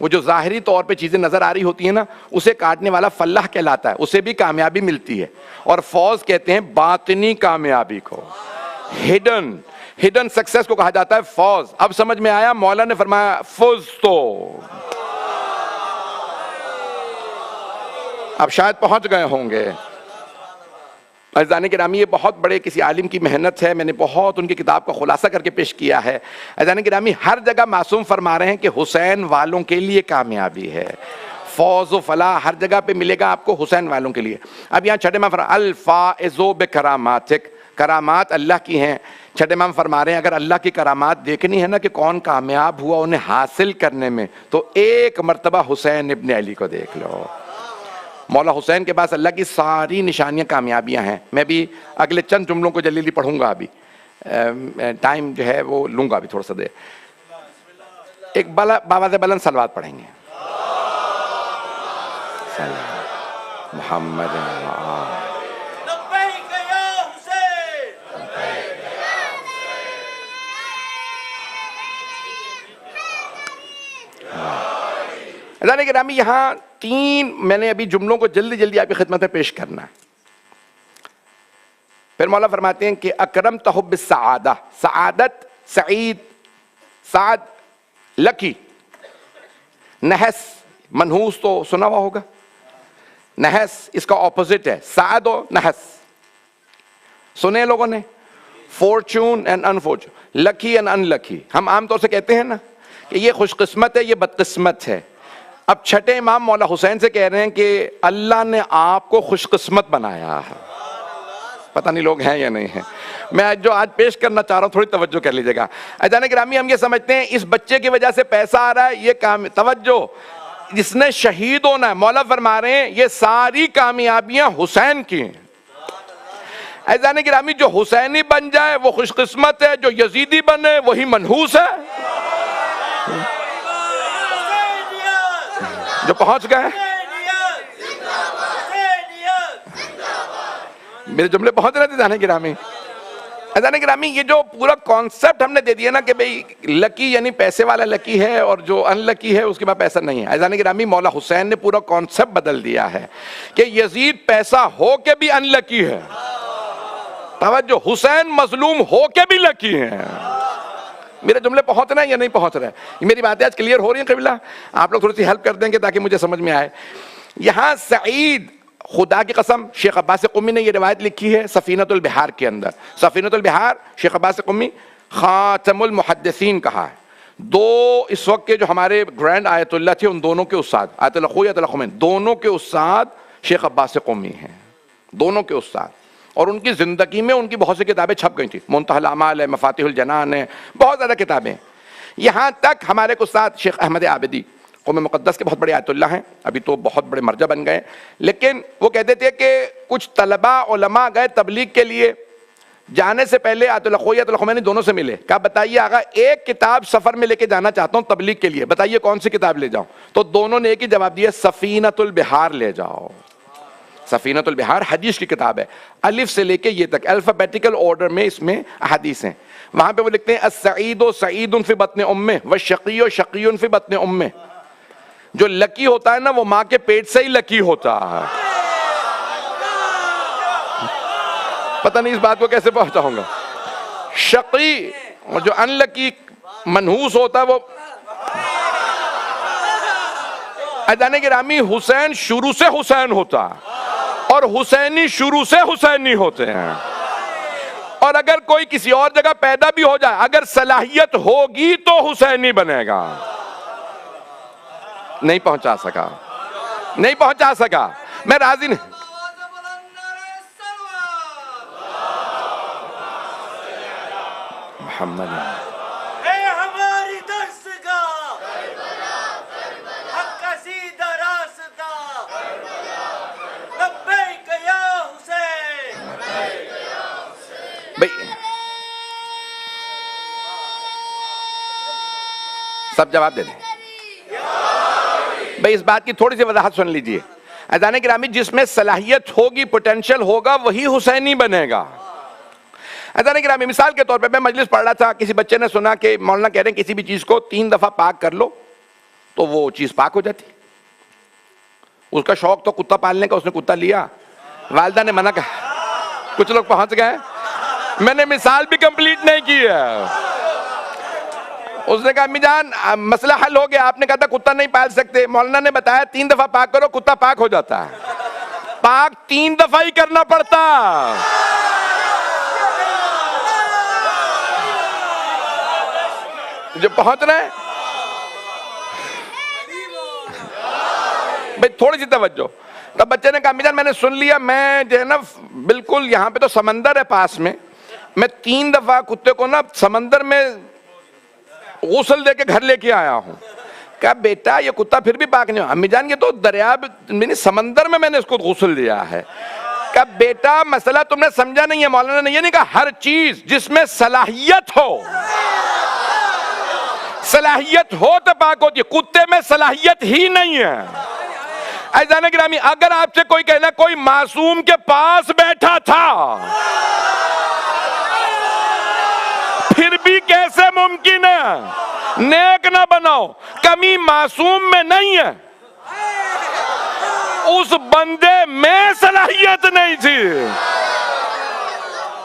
وہ جو ظاہری طور پہ چیزیں نظر آ رہی ہوتی ہیں نا، اسے کاٹنے والا فلاح کہلاتا ہے، اسے بھی کامیابی ملتی ہے. اور فوز کہتے ہیں باطنی کامیابی کو، ہڈن سکسیس کو کہا جاتا ہے فوز. اب سمجھ میں آیا؟ مولا نے فرمایا فوز تو اب شاید پہنچ گئے ہوں گے. عزیزان گرامی، یہ بہت بڑے کسی عالم کی محنت ہے، میں نے بہت ان کی کتاب کا خلاصہ کر کے پیش کیا ہے. عزیزان گرامی، ہر جگہ معصوم فرما رہے ہیں کہ حسین والوں کے لیے کامیابی ہے، فوز و فلاح ہر جگہ پہ ملے گا آپ کو حسین والوں کے لیے. اب یہاں چھٹے امام فرما الفائز بکراماتک، کرامات اللہ کی ہیں. چھٹے امام فرما رہے ہیں اگر اللہ کی کرامات دیکھنی ہے نا کہ کون کامیاب ہوا انہیں حاصل کرنے میں، تو ایک مرتبہ حسین ابن علی کو دیکھ لو. مولا حسین کے پاس اللہ کی ساری نشانیاں کامیابیاں ہیں. میں بھی اگلے چند جملوں کو جلدی پڑھوں گا، ابھی ٹائم جو ہے وہ لوں گا ابھی تھوڑا سا دیر. ایک باواز بلند صلوات پڑھیں گے. محمد عزیزان گرامی، یہاں تین میں نے ابھی جملوں کو جلدی آپ کی خدمت میں پیش کرنا ہے. پھر مولا فرماتے ہیں کہ اکرم تحب السعادہ، سعادت، سعید، سعد، لکی. نحس، منحوس تو سنا ہوا ہوگا، نحس اس کا اپوزٹ ہے سعد و نحس، سنے لوگوں نے. فورچون اینڈ انفورچون، لکی اینڈ ان لکی. ہم عام طور سے کہتے ہیں نا کہ یہ خوش قسمت ہے، یہ بدقسمت ہے. اب چھٹے امام مولا حسین سے کہہ رہے ہیں کہ اللہ نے آپ کو خوش قسمت بنایا ہے. پتہ نہیں لوگ ہیں یا نہیں ہیں. میں جو آج پیش کرنا چاہ رہا ہوں تھوڑی توجہ کر لیجیے گا. عزیزان گرامی، ہم یہ سمجھتے ہیں اس بچے کی وجہ سے پیسہ آ رہا ہے، یہ توجہ، جس نے شہید ہونا ہے، مولا فرما رہے ہیں یہ ساری کامیابیاں حسین کی ہیں. عزیزان گرامی، جو حسینی بن جائے وہ خوش قسمت ہے، جو یزیدی بنے وہی منحوس ہے. جو پہنچ گئے، میرے جملے پہنچ رہے تھے عزیزان گرامی. عزیزان گرامی، یہ جو پورا کانسیپٹ ہم نے دے دیا نا کہ بھئی لکی یعنی پیسے والا لکی ہے اور جو ان لکی ہے اس کے بعد پیسہ نہیں ہے. عزیزان گرامی، مولا حسین نے پورا کانسیپٹ بدل دیا ہے کہ یزید پیسہ ہو کے بھی ان لکی ہے. توجہ، حسین مظلوم ہو کے بھی لکی ہے. میرے جملے پہنچ رہے ہیں یا نہیں پہنچ رہے ہیں؟ میری باتیں آج کلیئر ہو رہی ہیں قبلہ؟ آپ لوگ تھوڑی سی ہیلپ کر دیں گے تاکہ مجھے سمجھ میں آئے. یہاں سعید، خدا کی قسم، شیخ عباس قمی نے یہ روایت لکھی ہے سفینۃ البحار کے اندر. سفینۃ البحار شیخ عباس قمی خاتم المحدثین کہا ہے. دو اس وقت کے جو ہمارے گرینڈ آیت اللہ تھے، ان دونوں کے استاد، آیت اللہ خوی، آیت اللہ خمین، دونوں کے استاد شیخ عباس قمی ہیں، دونوں کے استاد. اور ان کی زندگی میں ان کی بہت سی کتابیں چھپ گئی تھیں. منتہی الاعمال ہے، مفاتیح الجنان ہے، بہت زیادہ کتابیں. یہاں تک ہمارے استاد شیخ احمد عابدی قوم مقدس کے بہت بڑے آیت اللہ ہیں، ابھی تو بہت بڑے مرجع بن گئے، لیکن وہ کہتے تھے کہ کچھ طلباء علماء گئے تبلیغ کے لیے، جانے سے پہلے آیت اللہ خوی، آیت اللہ خمینی دونوں سے ملے. کہا بتائیے آقا ایک کتاب سفر میں لے کے جانا چاہتا ہوں تبلیغ کے لیے، بتائیے کون سی کتاب لے جاؤں؟ تو دونوں نے ایک ہی جواب دیا، سفینۃ البحار لے جاؤ. سفینۃ البحار حدیث کی کتاب ہے، الف سے لے کے یہ تک الفابیٹیکل آرڈر میں اس میں احادیث ہیں. وہاں پہ وہ لکھتے ہیں السعید سعید فی بطن امہ والشقی شقی فی بطن امہ. جو لکی ہوتا ہے نا وہ ماں کے پیٹ سے ہی لکی ہوتا ہے. پتہ نہیں اس بات کو کیسے پہنچاؤں گا. شقی اور جو ان لکی منحوس ہوتا ہے وہ. عزیزان گرامی، حسین شروع سے حسین ہوتا اور حسینی شروع سے حسینی ہوتے ہیں. اور اگر کوئی کسی اور جگہ پیدا بھی ہو جائے، اگر صلاحیت ہوگی تو حسینی بنے گا. نہیں پہنچا سکا، نہیں پہنچا سکا. میں راضی نہیں. محمد سب جواب دے دیں. بھئی اس بات کی تھوڑی سی وضاحت سن لیجئے. عزیزان گرامی، جس میں صلاحیت ہوگی، پوٹینشل ہوگا، وہی حسینی بنے گا. عزیزان گرامی، مثال کے طور پہ میں مجلس پڑھ رہا تھا، کسی بچے نے سنا کہ مولانا کہہ رہے ہیں کسی بھی چیز کو 3 دفعہ پاک کر لو تو وہ چیز پاک ہو جاتی. اس کا شوق تو کتا پالنے کا، اس نے کتا لیا، والدہ نے منع کیا. کچھ لوگ پہنچ گئے، میں نے مثال بھی کمپلیٹ نہیں کی ہے. اس نے کہا امی جان مسئلہ حل ہو گیا، آپ نے کہا تھا کتا نہیں پال سکتے، مولانا نے بتایا 3 دفعہ پاک کرو کتا پاک ہو جاتا ہے. پاک 3 دفعہ ہی کرنا پڑتا. جو پہنچ رہے ہیں بھئی تھوڑی سی توجہ. تب بچے نے کہا امی جان میں نے سن لیا، میں جو ہے نا بالکل یہاں پہ تو سمندر ہے پاس میں 3 دفعہ کتے کو نا سمندر میں غسل دے کے گھر لے کے آیا ہوں. کہا بیٹا یہ کتا پھر بھی پاک نہیں ہو. امی جان یہ تو دریا سمندر میں نے اس کو غسل دیا ہے. کہا بیٹا مسئلہ تم نے سمجھا نہیں ہے، مولانا نے یہ نہیں کہا ہر چیز جس میں صلاحیت ہو تو پاک ہوتی ہے. کتے میں صلاحیت ہی نہیں ہے. عزیزان گرامی اگر آپ سے کوئی کہنا کوئی معصوم کے پاس بیٹھا تھا پھر بھی کیسے ممکن ہے؟ نیک نہ بناؤ، کمی معصوم میں نہیں ہے، اس بندے میں صلاحیت نہیں تھی.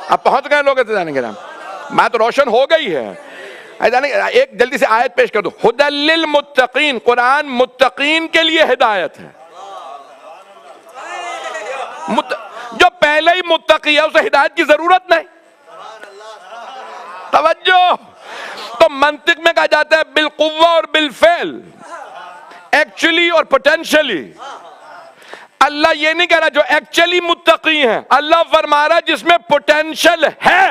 اب پہنچ گئے لوگ عزیزان گرامی، بات روشن ہو گئی ہے. ایک جلدی سے آیت پیش کر دو. ھدی للمتقین، قرآن متقین کے لیے ہدایت ہے. جو پہلے ہی متقی ہے اسے ہدایت کی ضرورت نہیں. توجہ. تو منطق میں کہا جاتا ہے بالقوہ اور بالفعل، ایکچولی اور پوٹینشلی. اللہ یہ نہیں کہہ رہا جو ایکچولی متقی ہیں، اللہ فرما رہا جس میں پوٹینشل ہے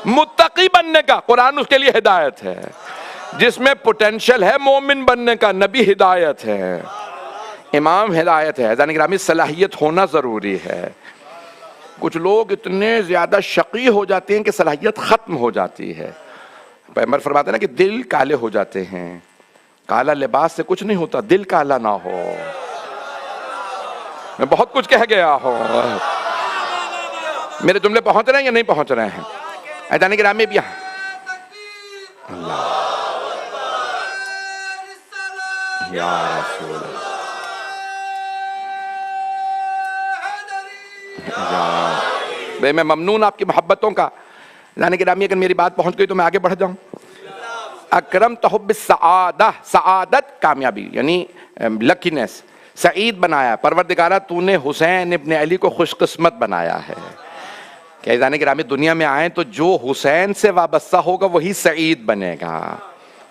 متقی بننے کا، قرآن اس کے لیے ہدایت ہے. جس میں پوٹینشل ہے مومن بننے کا، نبی ہدایت ہے، امام ہدایت ہے. عزیزان گرامی صلاحیت ہونا ضروری ہے. کچھ لوگ اتنے زیادہ شقی ہو جاتے ہیں کہ صلاحیت ختم ہو جاتی ہے. پیغمبر فرماتے ہیں نا کہ دل کالے ہو جاتے ہیں. کالا لباس سے کچھ نہیں ہوتا، دل کالا نہ ہو. میں بہت کچھ کہہ گیا ہوں، میرے جملے پہنچ رہے ہیں یا نہیں پہنچ رہے ہیں؟ عزیزان گرامی بھی یا رسول اللہ، بھئی میں ممنون آپ کی محبتوں کا. عزیزان گرامی اگر میری بات پہنچ گئی تو میں آگے بڑھ جاؤں. اکرم تحب السعادہ، سعادت کامیابی یعنی لکینس، سعید بنایا. پروردگارہ تو نے حسین ابن علی کو خوش قسمت بنایا ہے کہ عزیزان گرامی دنیا میں آئیں تو جو حسین سے وابستہ ہوگا وہی سعید بنے گا.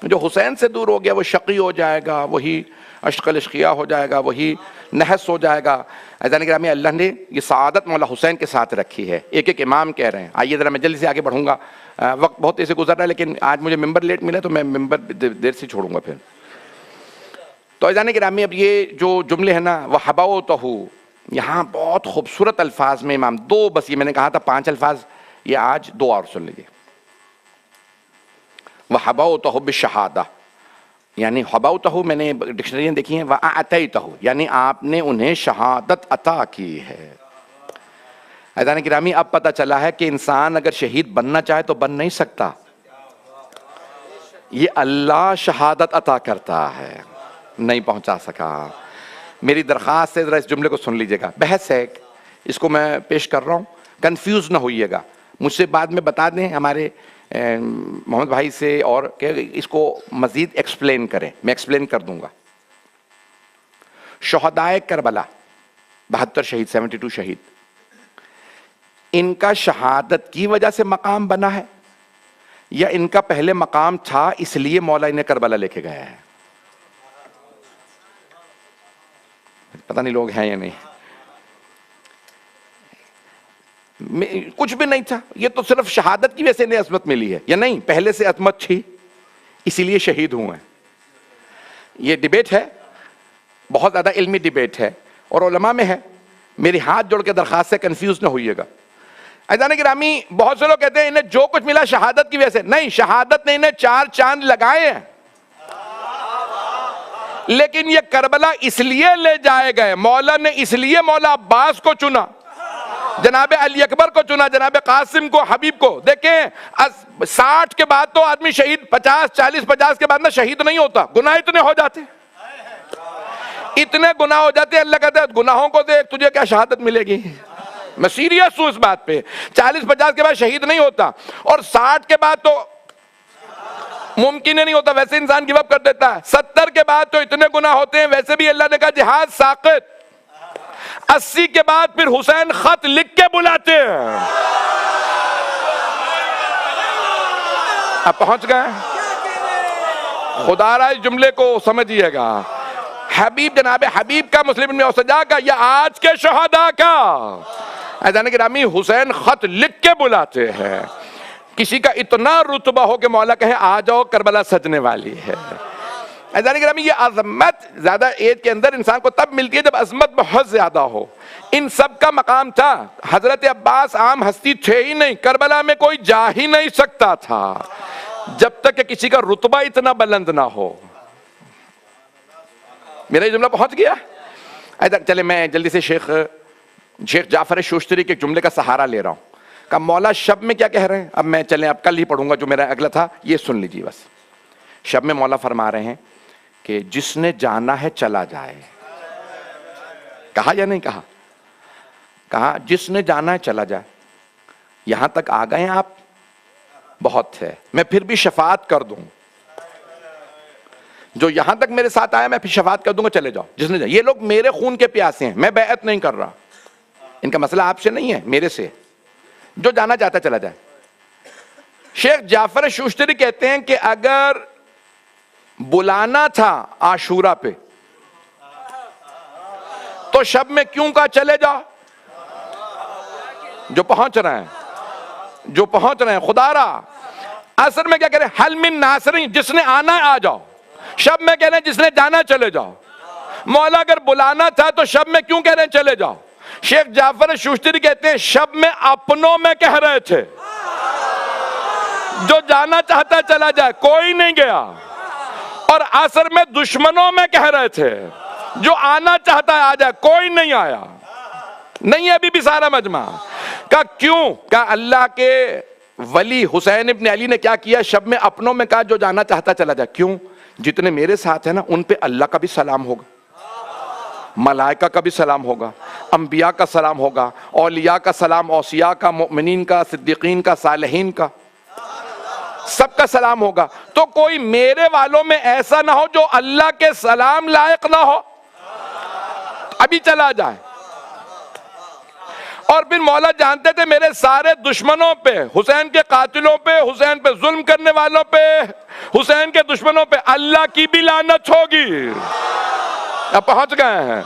جو حسین سے دور ہو گیا وہ شقی ہو جائے گا، وہی اشق الاشقیاء ہو جائے گا، وہی نحس ہو جائے گا. عزیزان گرامی اللہ نے یہ سعادت مولا حسین کے ساتھ رکھی ہے. ایک ایک امام کہہ رہے ہیں. آئیے ذرا میں جلدی سے آگے بڑھوں گا، وقت بہت تیزی سے گزر رہا ہے لیکن آج مجھے ممبر لیٹ ملا تو میں ممبر دیر سے چھوڑوں گا پھر. تو عزیزان گرامی اب یہ جو جملے ہیں نا وَحَبَوْتَهُ، یہاں بہت خوبصورت الفاظ میں امام دو، بس یہ میں نے کہا تھا 5 الفاظ، یہ آج 2 اور سن لیجیے. وَحَبَوْتَهُ بِالشَّهَادَةِ یعنی حبوتہ میں نے ڈکشنری میں دیکھی ہیں، وَأَعْتَيْتَهُ یعنی آپ نے انہیں شہادت عطا کی ہے. عزیزان گرامی اب پتہ چلا ہے کہ انسان اگر شہید بننا چاہے تو بن نہیں سکتا، یہ اللہ شہادت عطا کرتا ہے. نہیں پہنچا سکا. میری درخواست ہے ذرا اس جملے کو سن لیجئے گا، بحث ہے اس کو میں پیش کر رہا ہوں، کنفیوز نہ ہوئیے گا. مجھ سے بعد میں بتا دیں ہمارے محمد بھائی سے اور کہ اس کو مزید ایکسپلین کریں، میں ایکسپلین کر دوں گا. شہدائے کربلا 72 شہید، 72 شہید، ان کا شہادت کی وجہ سے مقام بنا ہے یا ان کا پہلے مقام تھا اس لیے مولا انہیں کربلا لے کے گیا ہے؟ پتہ نہیں لوگ ہیں یا نہیں. کچھ بھی نہیں تھا، یہ تو صرف شہادت کی وجہ سے انہیں عظمت ملی ہے، یا نہیں پہلے سے عظمت تھی اسی لیے شہید ہوئے ہیں. یہ ڈیبیٹ ہے، بہت زیادہ علمی ڈیبیٹ ہے اور علماء میں ہے. میری ہاتھ جوڑ کے درخواست سے کنفیوز نہ ہوئیے گا. عزیزان گرامی بہت سے لوگ کہتے ہیں انہیں جو کچھ ملا شہادت کی وجہ سے. نہیں، شہادت نے انہیں 4 چاند لگائے ہیں، لیکن یہ کربلا اس لیے لے جائے گئے، مولا نے اس لیے مولا عباس کو چنا جناب علی اکبر کو چنا، جناب قاسم کو، حبیب کو. دیکھیں 60 کے بعد تو آدمی شہید، 50 کے بعد نا شہید نہیں ہوتا، گناہ اتنے ہو جاتے، اتنے گناہ ہو جاتے ہیں، اللہ کہتا ہے گناہوں کو دیکھ تجھے کیا شہادت ملے گی. میں سیریس ہوں اس بات پہ. 40-50 کے بعد شہید نہیں ہوتا، اور 60 کے بعد تو ممکن ہی نہیں ہوتا، ویسے انسان گیو اپ کر دیتا ہے. 70 کے بعد تو اتنے گناہ ہوتے ہیں، ویسے بھی اللہ نے کہا جہاد ساقط. 80 کے بعد پھر حسین خط لکھ کے بلاتے ہیں. اب پہنچ گئے. خدا را اس جملے کو سمجھیے گا. حبیب، جناب حبیب کا، مسلم بن اوسجا کا، یا آج کے شہداء کا. عزیزان گرامی حسین خط لکھ کے بلاتے ہیں. کسی کا اتنا رتبہ ہو کہ مولا کہے آ جاؤ کربلا سجنے والی ہے. عزیزان گرامی یہ عظمت زیادہ ایج کے اندر انسان کو تب ملتی ہے جب عظمت بہت زیادہ ہو. ان سب کا مقام تھا. حضرت عباس عام ہستی تھے ہی نہیں، کربلا میں کوئی جا ہی نہیں سکتا تھا جب تک کہ کسی کا رتبہ اتنا بلند نہ ہو. میرا یہ جملہ پہنچ گیا. چلے میں جلدی سے شیخ جعفر شوشتری کے جملے کا سہارا لے رہا ہوں. کہ مولا شب میں کیا کہہ رہے ہیں. اب میں چلیں اب کل ہی پڑھوں گا جو میرا اگلا تھا، یہ سن لیجیے بس. شب میں مولا فرما رہے ہیں کہ جس نے جانا ہے چلا جائے. کہا یا نہیں کہا؟ کہا جس نے جانا ہے چلا جائے. یہاں تک آ گئے ہیں آپ، بہت ہے. میں پھر بھی شفاعت کر دوں. جو یہاں تک میرے ساتھ آیا میں پھر شفاعت کر دوں گا، چلے جاؤ. جس نے جائے. یہ لوگ میرے خون کے پیاسے ہیں، میں بیعت نہیں کر رہا. ان کا مسئلہ آپ سے نہیں ہے، میرے سے. جو جانا چاہتا چلا جائے. شیخ جعفر شوشتری کہتے ہیں کہ اگر بلانا تھا عاشورہ پہ تو شب میں کیوں کہا چلے جاؤ. جو پہنچ رہے ہیں خدا را. عصر میں کیا کہہ رہے ہیں؟ حل من ناصرین، جس نے آنا ہے آ جاؤ. شب میں کہہ رہے ہیں جس نے جانا چلے جاؤ. مولا اگر بلانا تھا تو شب میں کیوں کہہ رہے ہیں چلے جاؤ. شیخ جعفر شوشتری کہتے ہیں شب میں اپنوں میں کہہ رہے تھے جو جانا چاہتا چلا جائے، کوئی نہیں گیا. اور عصر میں دشمنوں میں کہہ رہے تھے جو آنا چاہتا ہے آ جائے، کوئی نہیں آیا. نہیں ابھی بھی سارا مجمع. کہا کیوں؟ کہا اللہ کے ولی حسین ابن علی نے کیا کیا؟ شب میں اپنوں میں کہا جو جانا چاہتا چلا جائے. کیوں؟ جتنے میرے ساتھ ہیں نا ان پہ اللہ کا بھی سلام ہوگا، ملائکہ کا بھی سلام ہوگا، انبیاء کا سلام ہوگا، اولیاء کا سلام، اوصیاء کا، مؤمنین کا، صدیقین کا، صالحین کا، سب کا سلام ہوگا. تو کوئی میرے والوں میں ایسا نہ ہو جو اللہ کے سلام لائق نہ ہو، ابھی چلا جائے. اور پھر مولا جانتے تھے میرے سارے دشمنوں پہ، حسین کے قاتلوں پہ، حسین پہ ظلم کرنے والوں پہ، حسین کے دشمنوں پہ اللہ کی بھی لعنت ہوگی. اب پہنچ گئے ہیں.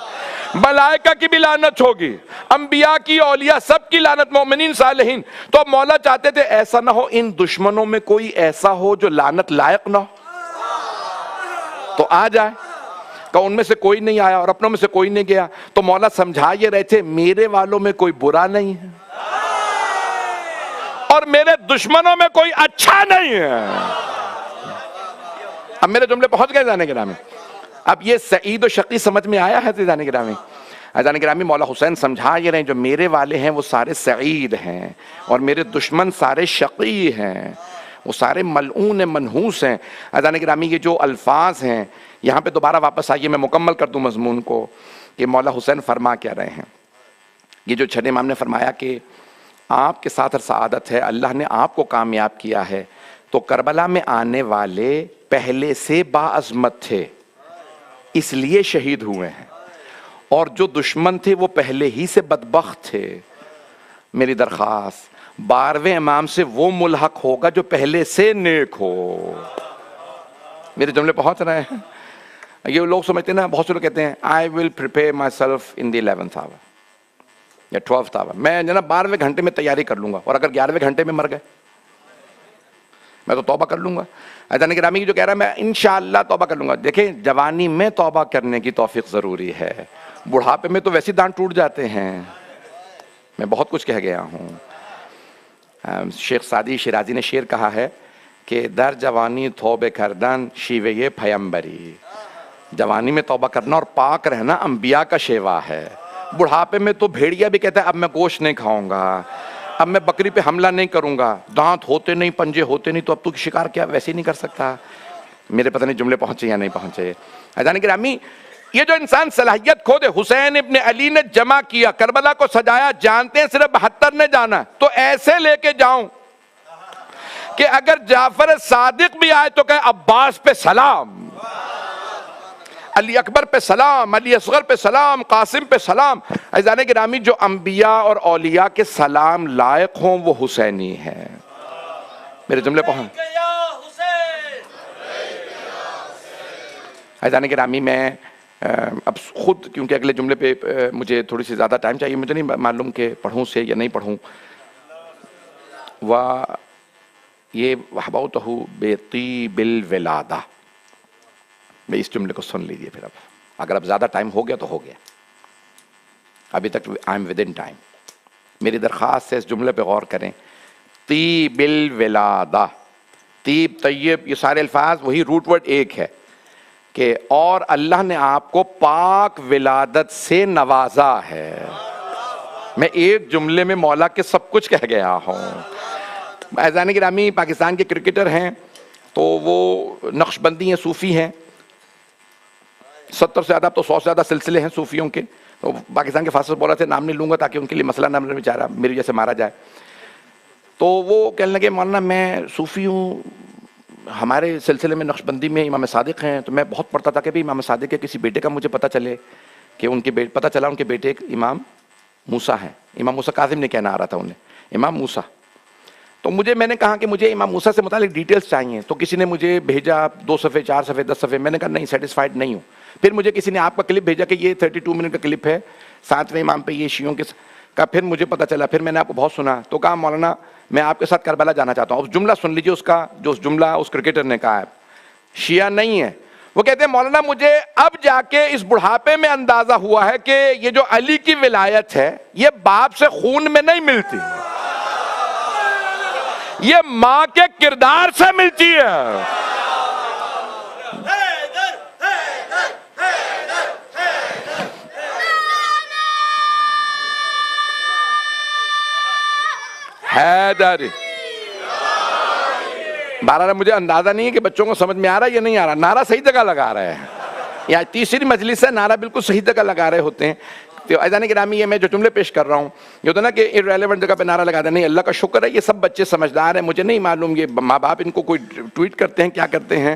ملائکہ کی بھی لعنت ہوگی، انبیاء کی، اولیاء، سب کی لعنت، مومنین، صالحین. تو مولا چاہتے تھے ایسا نہ ہو ان دشمنوں میں کوئی ایسا ہو جو لعنت لائق نہ ہو، تو آ جائے. کہ ان میں سے کوئی نہیں آیا اور اپنوں میں سے کوئی نہیں گیا. تو مولا سمجھا یہ رہے تھے میرے والوں میں کوئی برا نہیں ہے اور میرے دشمنوں میں کوئی اچھا نہیں ہے. اب میرے جملے پہنچ گئے جانے گرامی. اب یہ سعید و شقی سمجھ میں آیا ہے جانے گرامی. جانے گرامی مولا حسین سمجھا یہ رہے ہیں جو میرے والے ہیں وہ سارے سعید ہیں اور میرے دشمن سارے شقی ہیں، وہ سارے ملعون منحوس ہیں. جانے گرامی یہ جو الفاظ ہیں یہاں پہ دوبارہ واپس آئیے، میں مکمل کر دوں مضمون کو کہ مولا حسین فرما کیا رہے ہیں. یہ جو چھٹے امام نے فرمایا کہ آپ کے ساتھ سعادت ہے، اللہ نے آپ کو کامیاب کیا ہے. تو کربلا میں آنے والے پہلے سے باعظمت تھے اس لیے شہید ہوئے ہیں، اور جو دشمن تھے وہ پہلے ہی سے بدبخت تھے. میری درخواست 12ویں امام سے وہ ملحق ہوگا جو پہلے سے نیک ہو. میرے جملے پہنچ رہے ہیں. یہ لوگ سمجھتے ہیں نا، بہت سے لوگ کہتے ہیں I will prepare myself in the 11th hour یا 12th hour. میں جناب 12ویں گھنٹے میں تیاری کر لوں گا، اور اگر 11ویں گھنٹے میں مر گئے میں تو توبہ کر لوں گا. جانے گرامی جو کہہ رہا ہے میں انشاءاللہ توبہ کر لوں گا. دیکھیں جوانی میں توبہ کرنے کی توفیق ضروری ہے، بڑھاپے میں تو ویسے دانت ٹوٹ جاتے ہیں. میں بہت کچھ کہہ گیا ہوں. شیخ سعدی شیرازی نے شعر کہا ہے کہ در جوانی توبہ کردن شیوے پیمبری. جوانی میں توبہ کرنا اور پاک رہنا انبیاء کا شیوا ہے. بڑھاپے میں تو بھیڑیا بھی کہتا ہے اب میں گوشت نہیں کھاؤں گا، اب میں بکری پہ حملہ نہیں کروں گا، دانت ہوتے نہیں، پنجے ہوتے نہیں، تو اب تو شکار کیا ویسے ہی نہیں کر سکتا۔ میرے پتہ نہیں جملے پہنچے یا نہیں پہنچے۔ عزیزان گرامی، یہ جو انسان صلاحیت کھو دے، حسین ابن علی نے جمع کیا، کربلا کو سجایا، جانتے ہیں صرف 72 نے جانا، تو ایسے لے کے جاؤں کہ اگر جعفر صادق بھی آئے تو کہے عباس پہ سلام، علی اکبر پہ سلام، علی اصغر پہ سلام، قاسم پہ سلام۔ عزیزان گرامی، جو انبیاء اور اولیاء کے سلام لائق ہوں وہ حسینی ہیں۔ میرے جملے پہنچ۔ عزیزان گرامی، میں اب خود کیونکہ اگلے جملے پہ مجھے تھوڑی سی زیادہ ٹائم چاہیے، مجھے نہیں معلوم کہ پڑھوں سے یا نہیں پڑھوں۔ یہ وَحَبَوْتَهُ بِطِيبِ الْوِلَادَةِ، میں اس جملے کو سن لیجئے پھر۔ اب اگر اب زیادہ ٹائم ہو گیا تو ہو گیا، ابھی تک I am with in time. میری درخواست ہے اس جملے پہ غور کریں، طیب الولادہ، طیب، طیب، یہ سارے الفاظ وہی روٹ ورڈ ایک ہے کہ اور اللہ نے آپ کو پاک ولادت سے نوازا ہے۔ میں ایک جملے میں مولا کے سب کچھ کہہ گیا ہوں۔ عزیزان گرامی، پاکستان کے کرکٹر ہیں تو وہ نقش بندی ہیں، صوفی ہیں، 70 سے زیادہ، اب تو 100 سے زیادہ سلسلے ہیں صوفیوں کے۔ تو پاکستان کے فاسٹ بولر تھے، نام نہیں لوں گا تاکہ ان کے لیے مسئلہ نہ بنے، بیچارہ میری جیسے مارا جائے۔ تو وہ کہنے لگے مولانا میں صوفی ہوں، ہمارے سلسلے میں نقش بندی میں امام صادق ہیں، تو میں بہت پڑھتا تھا کہ بھی امام صادق کے کسی بیٹے کا مجھے پتہ چلے کہ ان کے پتہ چلا ان کے بیٹے ایک امام موسیٰ ہیں۔ امام موسیٰ کاظم نہیں کہنا آ رہا تھا انہیں، امام موسیٰ۔ تو میں نے کہا کہ مجھے امام موسیٰ سے متعلق ڈیٹیلز چاہیے، تو کسی نے مجھے بھیجا 2 صفحے، 4 صفحے، 10 صفحے۔ میں نے کہا نہیں، سیٹسفائیڈ نہیں ہوں۔ پھر مجھے کسی نے آپ کا کلپ بھیجا کہ یہ 32 منٹ کا کلپ ہے 7ویں امام پہ، یہ شیعوں کے کا۔ پھر مجھے پتہ چلا، پھر میں نے آپ کو بہت سنا، تو کہا مولانا میں آپ کے ساتھ کربلا جانا چاہتا ہوں۔ اس جملہ سن لیجیے اس کا، جو اس جملہ اس کرکٹر نے کہا ہے، شیعہ نہیں ہے۔ وہ کہتے ہیں مولانا مجھے اب جا کے اس بڑھاپے میں اندازہ ہوا ہے کہ یہ جو علی کی ولایت ہے یہ باپ سے خون میں نہیں ملتی، یہ ماں کے کردار سے ملتی ہے۔ حیدر، بہرحال مجھے اندازہ نہیں ہے کہ بچوں کو سمجھ میں آ رہا ہے یا نہیں آ رہا۔ نعرہ صحیح جگہ لگا رہے ہیں، یا تیسری مجلس ہے، نعرہ بالکل صحیح جگہ لگا رہے ہوتے ہیں۔ تو عزیزان گرامی، یہ میں جو جملے پیش کر رہا ہوں، یہ ہوتا نا کہ irrelevant جگہ پہ نعرہ لگا دیں، نہیں، اللہ کا شکر ہے یہ سب بچے سمجھدار ہیں۔ مجھے نہیں معلوم یہ ماں باپ ان کو کوئی ٹویٹ کرتے ہیں، کیا کرتے ہیں،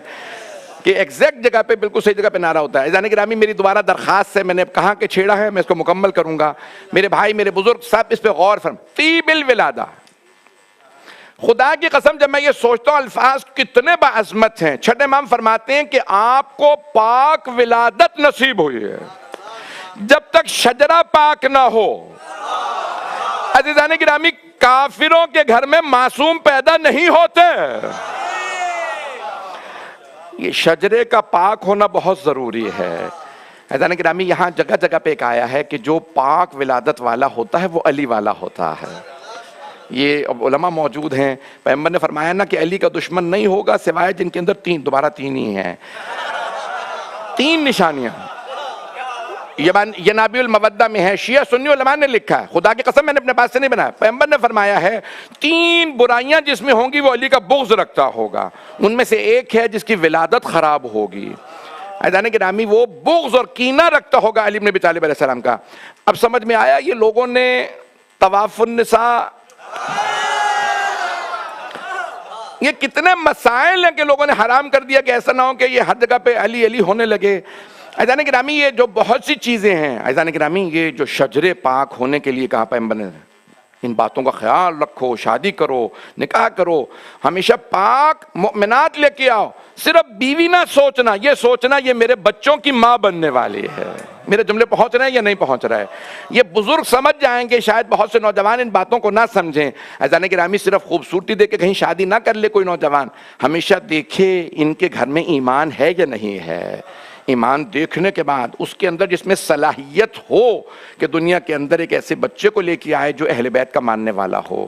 کہ ایگزیکٹ جگہ پہ بالکل صحیح جگہ پہ نعرہ ہوتا ہے۔ عزیزان گرامی، میری دوبارہ درخواست ہے، میں نے کہاں کہ چھیڑا ہے، میں اس کو مکمل کروں گا۔ میرے بھائی، میرے بزرگ، سب اس پہ غور فرم۔ طیب الولادہ، خدا کی قسم جب میں یہ سوچتا ہوں الفاظ کتنے باعظمت ہیں۔ چھٹے امام فرماتے ہیں کہ آپ کو پاک ولادت نصیب ہوئی ہے جب تک شجرہ پاک نہ ہو۔ عزیزان گرامی، کافروں کے گھر میں معصوم پیدا نہیں ہوتے، یہ شجرے کا پاک ہونا بہت ضروری ہے۔ عزیزان گرامی، یہاں جگہ جگہ پہ ایک آیا ہے کہ جو پاک ولادت والا ہوتا ہے وہ علی والا ہوتا ہے۔ یہ علماء موجود ہیں، پیغمبر نے فرمایا نا کہ علی کا دشمن نہیں ہوگا سوائے جن کے اندر دوبارہ تین ہی ہیں، 3 نشانیاں۔ یہ نابی المودہ میں ہے، شیعہ سنی علماء نے لکھا ہے، خدا کی قسم میں نے اپنے پاس سے نہیں بنایا۔ پیغمبر نے فرمایا ہے 3 برائیاں جس میں ہوں گی وہ علی کا بغض رکھتا ہوگا، ان میں سے ایک ہے جس کی ولادت خراب ہوگی۔ عزیزان گرامی، وہ بغض اور کینہ رکھتا ہوگا علی بن ابی طالب علیہ السلام کا۔ اب سمجھ میں آیا یہ لوگوں نے طواف النساء، یہ کتنے مسائل ہیں کہ لوگوں نے حرام کر دیا کہ ایسا نہ ہو کہ یہ ہر جگہ پہ علی علی ہونے لگے۔ عزیزان گرامی، یہ جو بہت سی چیزیں ہیں، عزیزان گرامی، یہ جو شجرے پاک ہونے کے لیے کہا پیغمبر نے، ان باتوں کا خیال رکھو، شادی کرو، نکاح کرو، ہمیشہ پاک مؤمنات لے کے آؤ۔ صرف بیوی نہ سوچنا، یہ سوچنا یہ میرے بچوں کی ماں بننے والی ہے۔ میرے جملے پہنچ رہے ہیں یا نہیں پہنچ رہا ہے؟ یہ بزرگ سمجھ جائیں گے، شاید بہت سے نوجوان ان باتوں کو نہ سمجھیں۔ عزیزان گرامی، صرف خوبصورتی دیکھ کے کہیں شادی نہ کر لے کوئی نوجوان، ہمیشہ دیکھے ان کے گھر میں ایمان ہے یا نہیں ہے۔ ایمان دیکھنے کے بعد اس کے اندر جس میں صلاحیت ہو کہ دنیا کے اندر ایک ایسے بچے کو لے کے آئے جو اہل بیت کا ماننے والا ہو۔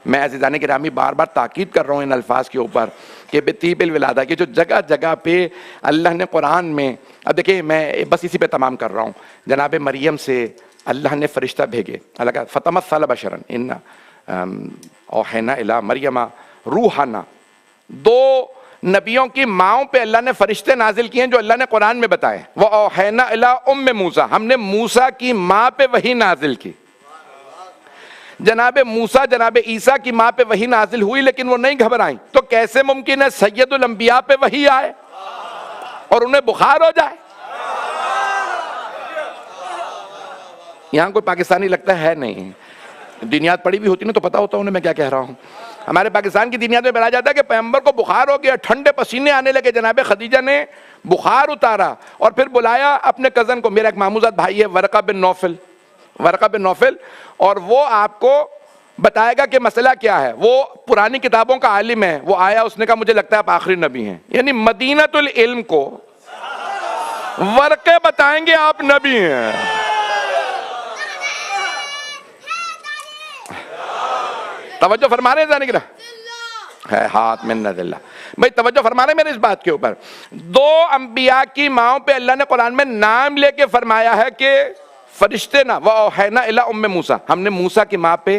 میں عزیزان گرامی بار بار تاکید کر رہا ہوں ان الفاظ کے اوپر کہ بطیب الولادہ کی جو جگہ جگہ پہ اللہ نے قرآن میں، اب دیکھیں میں بس اسی پہ تمام کر رہا ہوں، جناب مریم سے اللہ نے فرشتہ بھیجے. اللہ کا فتمثل بشرا ان اوحینا الی مریم روحنا. دو نبیوں کی ماؤں پہ اللہ نے فرشتے نازل کیے ہیں جو اللہ نے قرآن میں بتائے. وہ اوحینا الی ام موسیٰ, ہم نے موسیٰ کی ماں پہ وحی نازل کی. جناب موسیٰ جناب عیسیٰ کی ماں پہ وحی نازل ہوئی لیکن وہ نہیں گھبرائیں. تو کیسے ممکن ہے سید الانبیاء پہ وحی آئے اور انہیں بخار ہو جائے؟ یہاں کوئی پاکستانی لگتا ہے نہیں, دینیات پڑھی بھی ہوتی نا تو پتا ہوتا انہیں میں کیا کہہ رہا ہوں. ہمارے پاکستان کی دینیات میں بتایا جاتا ہے کہ پیغمبر کو بخار ہو گیا, ٹھنڈے پسینے آنے لگے, جناب خدیجہ نے بخار اتارا اور پھر بلایا اپنے کزن کو. میرا ایک ماموزاد بھائی ہے ورقہ بن نوفل, اور وہ آپ کو بتائے گا کہ مسئلہ کیا ہے. وہ پرانی کتابوں کا عالم ہے. وہ آیا, اس نے کہا مجھے لگتا ہے آپ آخری نبی ہیں. یعنی مدینۃ العلم کو ورقے بتائیں گے آپ نبی ہیں. توجہ فرما رہے ہیں جانے کی ہے ہاتھ من اللہ بھائی, توجہ فرما رہے ہیں میرے اس بات کے اوپر. دو انبیاء کی ماؤں پہ اللہ نے قرآن میں نام لے کے فرمایا ہے کہ فرشتے نہ وَأَوْحَيْنَا إِلَىٰ أُمِّ مُوسیٰ, ہم نے موسیٰ کی ماں پہ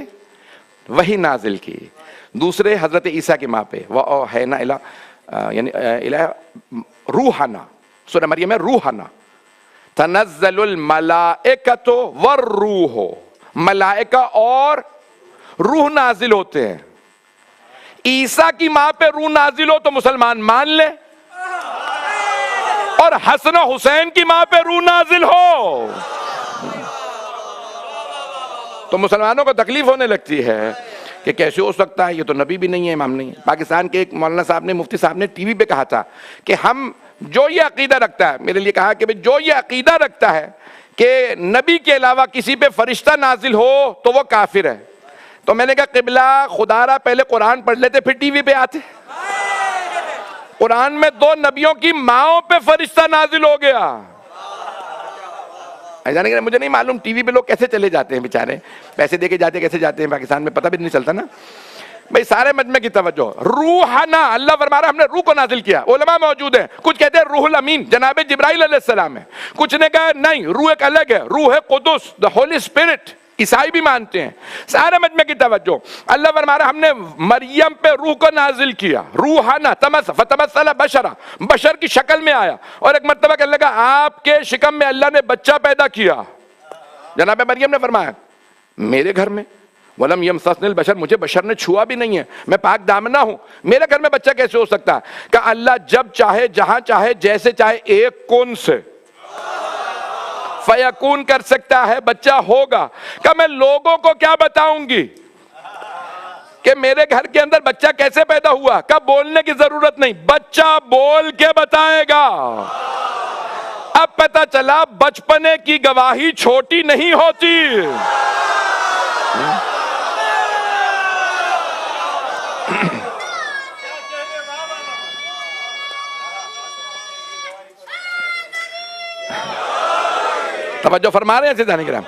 وحی نازل کی. دوسرے حضرت عیسیٰ کی ماں پہ وَأَوْحَيْنَا إِلَىٰ یعنی إِلَىٰ روحنا, سورہ مریم میں روحنا. تنزل الملائکۃ والروح, ملائکہ اور روح نازل ہوتے ہیں. عیسیٰ کی ماں پہ روح نازل ہو تو مسلمان مان لے, اور حسن و حسین کی ماں پہ روح نازل ہو تو مسلمانوں کو تکلیف ہونے لگتی ہے کہ کیسے ہو سکتا ہے, یہ تو نبی بھی نہیں ہے, امام نہیں ہے. پاکستان کے ایک مولانا صاحب نے, مفتی صاحب نے ٹی وی پہ کہا تھا کہ ہم جو یہ عقیدہ رکھتا ہے, میرے لیے کہا کہ جو یہ عقیدہ رکھتا ہے کہ نبی کے علاوہ کسی پہ فرشتہ نازل ہو تو وہ کافر ہے. تو میں نے کہا قبلہ خدا را پہلے قرآن پڑھ لیتے پھر ٹی وی پہ آتے. قرآن میں دو نبیوں کی ماؤں پہ فرشتہ نازل ہو گیا. مجھے نہیں معلوم ٹی وی پہ لوگ کیسے چلے جاتے ہیں بیچارے, پیسے دے کے جاتے کیسے جاتے ہیں, پاکستان میں پتہ بھی نہیں چلتا نا بھائی. سارے مجمع کی توجہ, روحنا, اللہ فرما رہا ہے ہم نے روح کو نازل کیا. علماء موجود ہیں, کچھ کہتے ہیں روح الامین جناب جبرائیل علیہ السلام ہے, کچھ نے کہا نہیں روح ایک الگ ہے, روح قدس دا ہولی اسپرٹ, عیسائی بھی مانتے ہیں. سارے مجمع کی توجہ, اللہ فرما رہا ہے ہم نے مریم پہ روح کو نازل کیا. روحنا فتمثل بشرا, بشر کی شکل میں آیا. اور ایک مرتبہ کہنے لگا آپ کے شکم میں اللہ نے بچہ پیدا کیا. جناب مریم نے فرمایا میرے گھر میں وَلَمْ يَمْسَسْنِ الْبَشَرُ, مجھے بشر نے چھوا بھی نہیں ہے, میں پاک دامنہ ہوں, میرے گھر میں بچہ کیسے ہو سکتا ہے؟ کہ اللہ جب چاہے جہاں چاہے جیسے چاہے ایک کون سے فیکون کر سکتا ہے, بچہ ہوگا. کہ میں لوگوں کو کیا بتاؤں گی کہ میرے گھر کے اندر بچہ کیسے پیدا ہوا؟ کہ بولنے کی ضرورت نہیں, بچہ بول کے بتائے گا. اب پتہ چلا بچپنے کی گواہی چھوٹی نہیں ہوتی. توجہ فرما رہے ہیں سیدھانے کرام,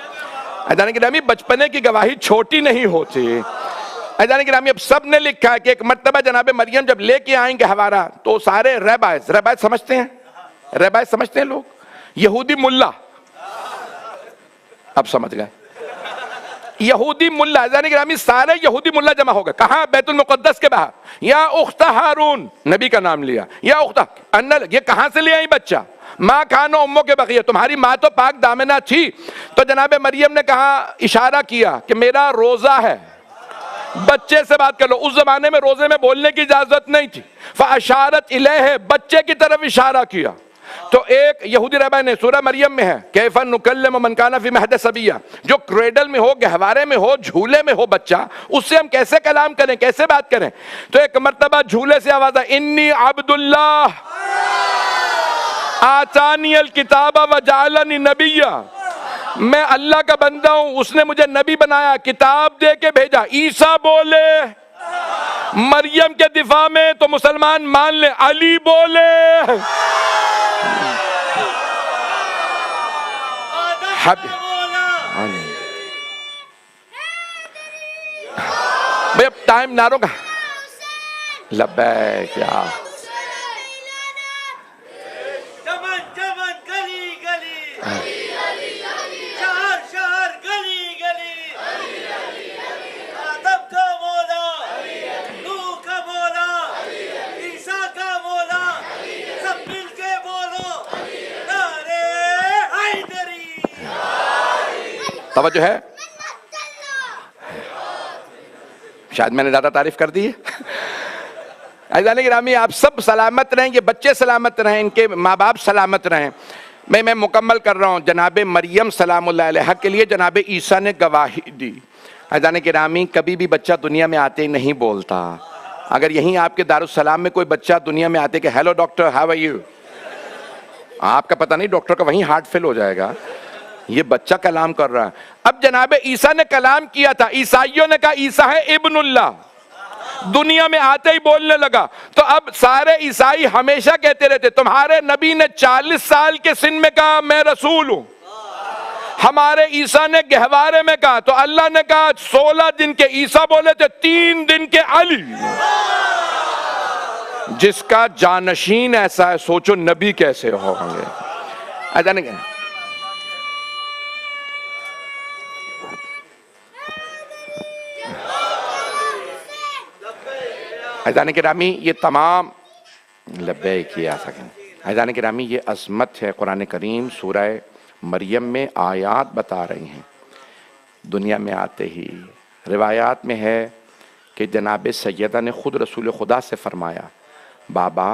ایدان گرامی بچپنے کی گواہی چھوٹی نہیں ہوتی. ایدان گرامی اب سب نے لکھا ہے کہ ایک مرتبہ جناب مریم جب لے کے آئیں گے حوارہ تو سارے ریبائز سمجھتے ہیں, ریبائز سمجھتے ہیں لوگ, یہودی ملا, اب سمجھ گئے یہودی ملا. ایدان گرامی سارے یہودی ملا جمع ہو گئے. کہاں؟ بیت المقدس کے باہر. یا اخت ہارون, نبی کا نام لیا. یا اخت یہ کہاں سے لے آئی بچہ؟ ماں کھانو اموں کے بقیہ, تمہاری ماں تو پاک دامنہ تھی. تو جناب مریم نے کہا, اشارہ کیا کہ میرا روزہ ہے, بچے سے بات کر لو. اس زمانے میں روزے میں بولنے کی اجازت نہیں تھی. فاشارت الیہ, بچے کی طرف اشارہ کیا. تو ایک یہودی رہبر نے, سورہ مریم میں ہے, کیف نکلم من کان فی مہد صبیا, جو کریڈل میں ہو, گہوارے میں ہو, جھولے میں ہو بچہ, اس سے ہم کیسے کلام کریں, کیسے بات کریں؟ تو ایک مرتبہ جھولے سے آواز آئی, انی عبد اللہ آتانی الکتاب وجعلنی نبیا, میں اللہ کا بندہ ہوں, اس نے مجھے نبی بنایا, کتاب دے کے بھیجا. عیسیٰ بولے مریم کے دفاع میں تو مسلمان مان لیں, علی بولے بھئی اب ٹائم ناروں کا لبیک یا جمن گلی گلی شہر شہر توجہ ہے؟ شاید میں نے زیادہ تعریف کر دی ہے۔ عزیزان گرامی، آپ سب سلامت رہیں، یہ بچے سلامت رہیں، ان کے ماں باپ سلامت رہیں۔ میں مکمل کر رہا ہوں۔ جناب مریم سلام اللہ علیہ کے لیے جناب عیسیٰ نے گواہی دی۔ عزیزان گرامی، کبھی بھی بچہ دنیا میں آتے ہی نہیں بولتا۔ اگر یہیں آپ کے دارالسلام میں کوئی بچہ دنیا میں آتے کہ hello doctor how are you, آپ کا پتہ نہیں ڈاکٹر کا وہیں ہارٹ فیل ہو جائے گا۔ یہ بچہ کلام کر رہا ہے۔ اب جناب عیسیٰ نے کلام کیا تھا، عیسائیوں نے کہا عیسیٰ ہے ابن اللہ، دنیا میں آتے ہی بولنے لگا۔ تو اب سارے عیسائی ہمیشہ کہتے رہتے تمہارے نبی نے 40 سال کے سن میں کہا میں رسول ہوں، ہمارے عیسیٰ نے گہوارے میں کہا، تو اللہ نے کہا 16 دن کے عیسیٰ بولے تھے، 3 دن کے علی۔ جس کا جانشین ایسا ہے، سوچو نبی کیسے ہوں گے۔ ایسا نہیں کہنا۔ عزیزان گرامی، یہ تمام لبیک یا سکیں۔ عزیزان گرامی، یہ عظمت ہے۔ قرآن کریم سورہ مریم میں آیات بتا رہی ہیں۔ دنیا میں آتے ہی روایات میں ہے کہ جناب سیدہ نے خود رسول خدا سے فرمایا بابا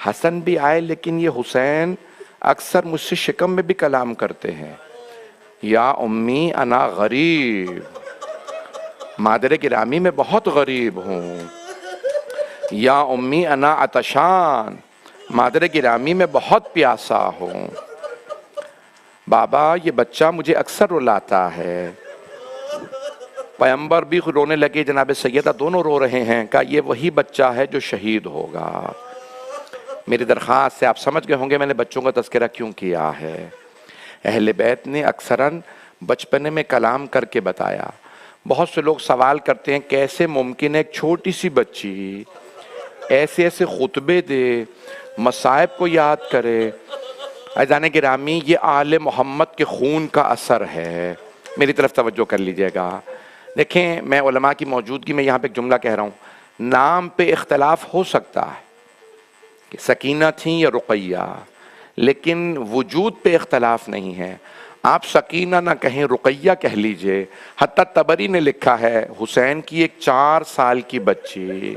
حسن بھی آئے لیکن یہ حسین اکثر مجھ سے شکم میں بھی کلام کرتے ہیں۔ یا امی انا غریب، مادر گرامی میں بہت غریب ہوں۔ یا امی انا عطشان، مادر گرامی میں بہت پیاسا ہوں۔ بابا یہ بچہ مجھے اکثر رلاتا ہے۔ پیغمبر بھی رونے لگے، جناب سیدہ دونوں رو رہے ہیں، کہا یہ وہی بچہ ہے جو شہید ہوگا۔ میری درخواست سے آپ سمجھ گئے ہوں گے میں نے بچوں کا تذکرہ کیوں کیا ہے۔ اہل بیت نے اکثراً بچپنے میں کلام کر کے بتایا۔ بہت سے لوگ سوال کرتے ہیں کیسے ممکن ہے ایک چھوٹی سی بچی ایسے ایسے خطبے دے، مصائب کو یاد کرے۔ عزیزان گرامی، یہ آل محمد کے خون کا اثر ہے۔ میری طرف توجہ کر لیجئے گا۔ دیکھیں، میں علماء کی موجودگی میں یہاں پہ ایک جملہ کہہ رہا ہوں۔ نام پہ اختلاف ہو سکتا ہے کہ سکینہ تھیں یا رقیہ، لیکن وجود پہ اختلاف نہیں ہے۔ آپ سکینہ نہ کہیں، رقیہ کہہ لیجئے۔ حتیٰ طبری نے لکھا ہے حسین کی ایک 4 سال کی بچی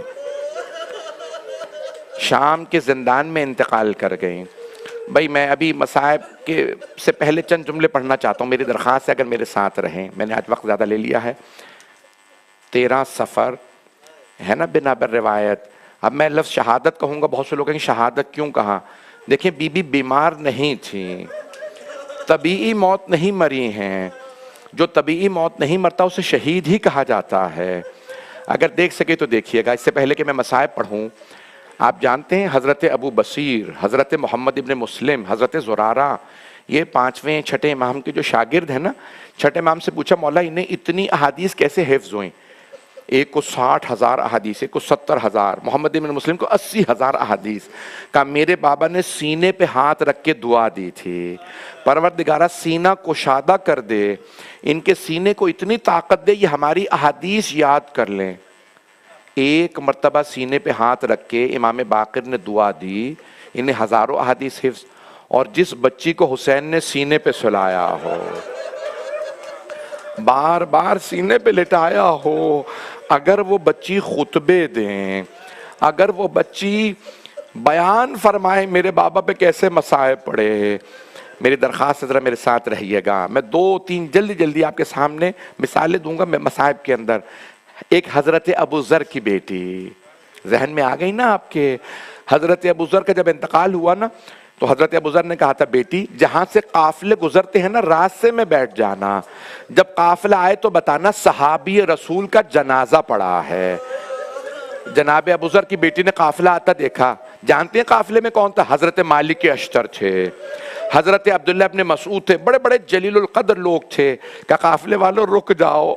شام کے زندان میں انتقال کر گئی۔ بھائی میں ابھی مصائب کے سے پہلے چند جملے پڑھنا چاہتا ہوں، میری درخواست ہے اگر میرے ساتھ رہیں۔ میں نے آج وقت زیادہ لے لیا ہے۔ 13 سفر ہے نا بنا بر روایت۔ اب میں لفظ شہادت کہوں گا، بہت سے لوگ کہیں شہادت کیوں کہا؟ دیکھیں بی بی بیمار نہیں تھی، طبیعی موت نہیں مری ہیں۔ جو طبیعی موت نہیں مرتا اسے شہید ہی کہا جاتا ہے۔ اگر دیکھ سکے تو دیکھیے گا۔ اس سے پہلے کہ میں مصائب پڑھوں، آپ جانتے ہیں حضرت ابو بصیر، حضرت محمد ابن مسلم، حضرت زرارہ، یہ 5ویں 6ٹھے امام کے جو شاگرد ہیں نا، 6ٹھے امام سے پوچھا مولا انہیں اتنی احادیث کیسے حفظ ہوئیں؟ ایک کو 60,000 احادیث، ایک کو 70,000، محمد ابن مسلم کو 80,000 احادیث۔ کہا میرے بابا نے سینے پہ ہاتھ رکھ کے دعا دی تھی، پروردگارہ سینہ کشادہ کر دے، ان کے سینے کو اتنی طاقت دے یہ ہماری احادیث یاد کر لیں۔ ایک مرتبہ سینے پہ ہاتھ رکھ کے امام باقر نے دعا دی، انہیں ہزاروں احادیث حفظ۔ اور جس بچی کو حسین نے سینے پہ سلایا ہو، بار بار سینے پہ لٹایا ہو، اگر وہ بچی خطبے دیں، اگر وہ بچی بیان فرمائے میرے بابا پہ کیسے مصائب پڑے۔ میری درخواست ذرا میرے ساتھ رہیے گا۔ میں 2-3 جلدی آپ کے سامنے مثالیں دوں گا میں مصائب کے اندر۔ ایک حضرت ابو ذر کی بیٹی، ذہن میں آ گئی نا آپ کے؟ حضرت ابو ذر کا جب انتقال ہوا نا تو حضرت ابو ذر نے کہا تھا بیٹی جہاں سے قافلے گزرتے ہیں نا راستے میں بیٹھ جانا، جب قافلہ آئے تو بتانا صحابی رسول کا جنازہ پڑا ہے۔ جناب ابو ذر کی بیٹی نے قافلہ آتا دیکھا۔ جانتے ہیں قافلے میں کون تھا؟ حضرت مالک اشتر تھے، حضرت عبداللہ ابن مسعود تھے، بڑے بڑے جلیل القدر لوگ تھے۔ کہا قافلے والوں رک جاؤ،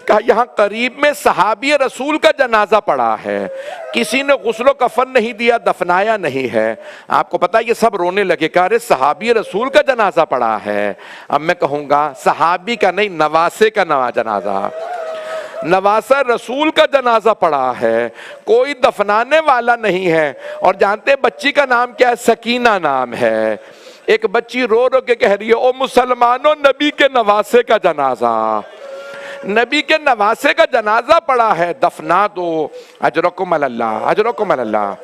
کہا یہاں قریب میں صحابی رسول کا جنازہ پڑا ہے، کسی نے غسل و کفن نہیں دیا، دفنایا نہیں ہے۔ آپ کو پتا یہ سب رونے لگے، کہا ارے صحابی رسول کا جنازہ پڑا ہے۔ اب میں کہوں گا صحابی کا نہیں، نواسے کا جنازہ، نواسہ رسول کا جنازہ پڑا ہے، کوئی دفنانے والا نہیں ہے۔ اور جانتے بچی کا نام کیا ہے؟ سکینہ نام ہے۔ ایک بچی رو رو کے کہہ رہی ہے او مسلمانوں نبی کے نواسے کا جنازہ، نبی کے نواسے کا جنازہ پڑا ہے، دفنا دو، اجرکم اللہ، اجرکم اللہ۔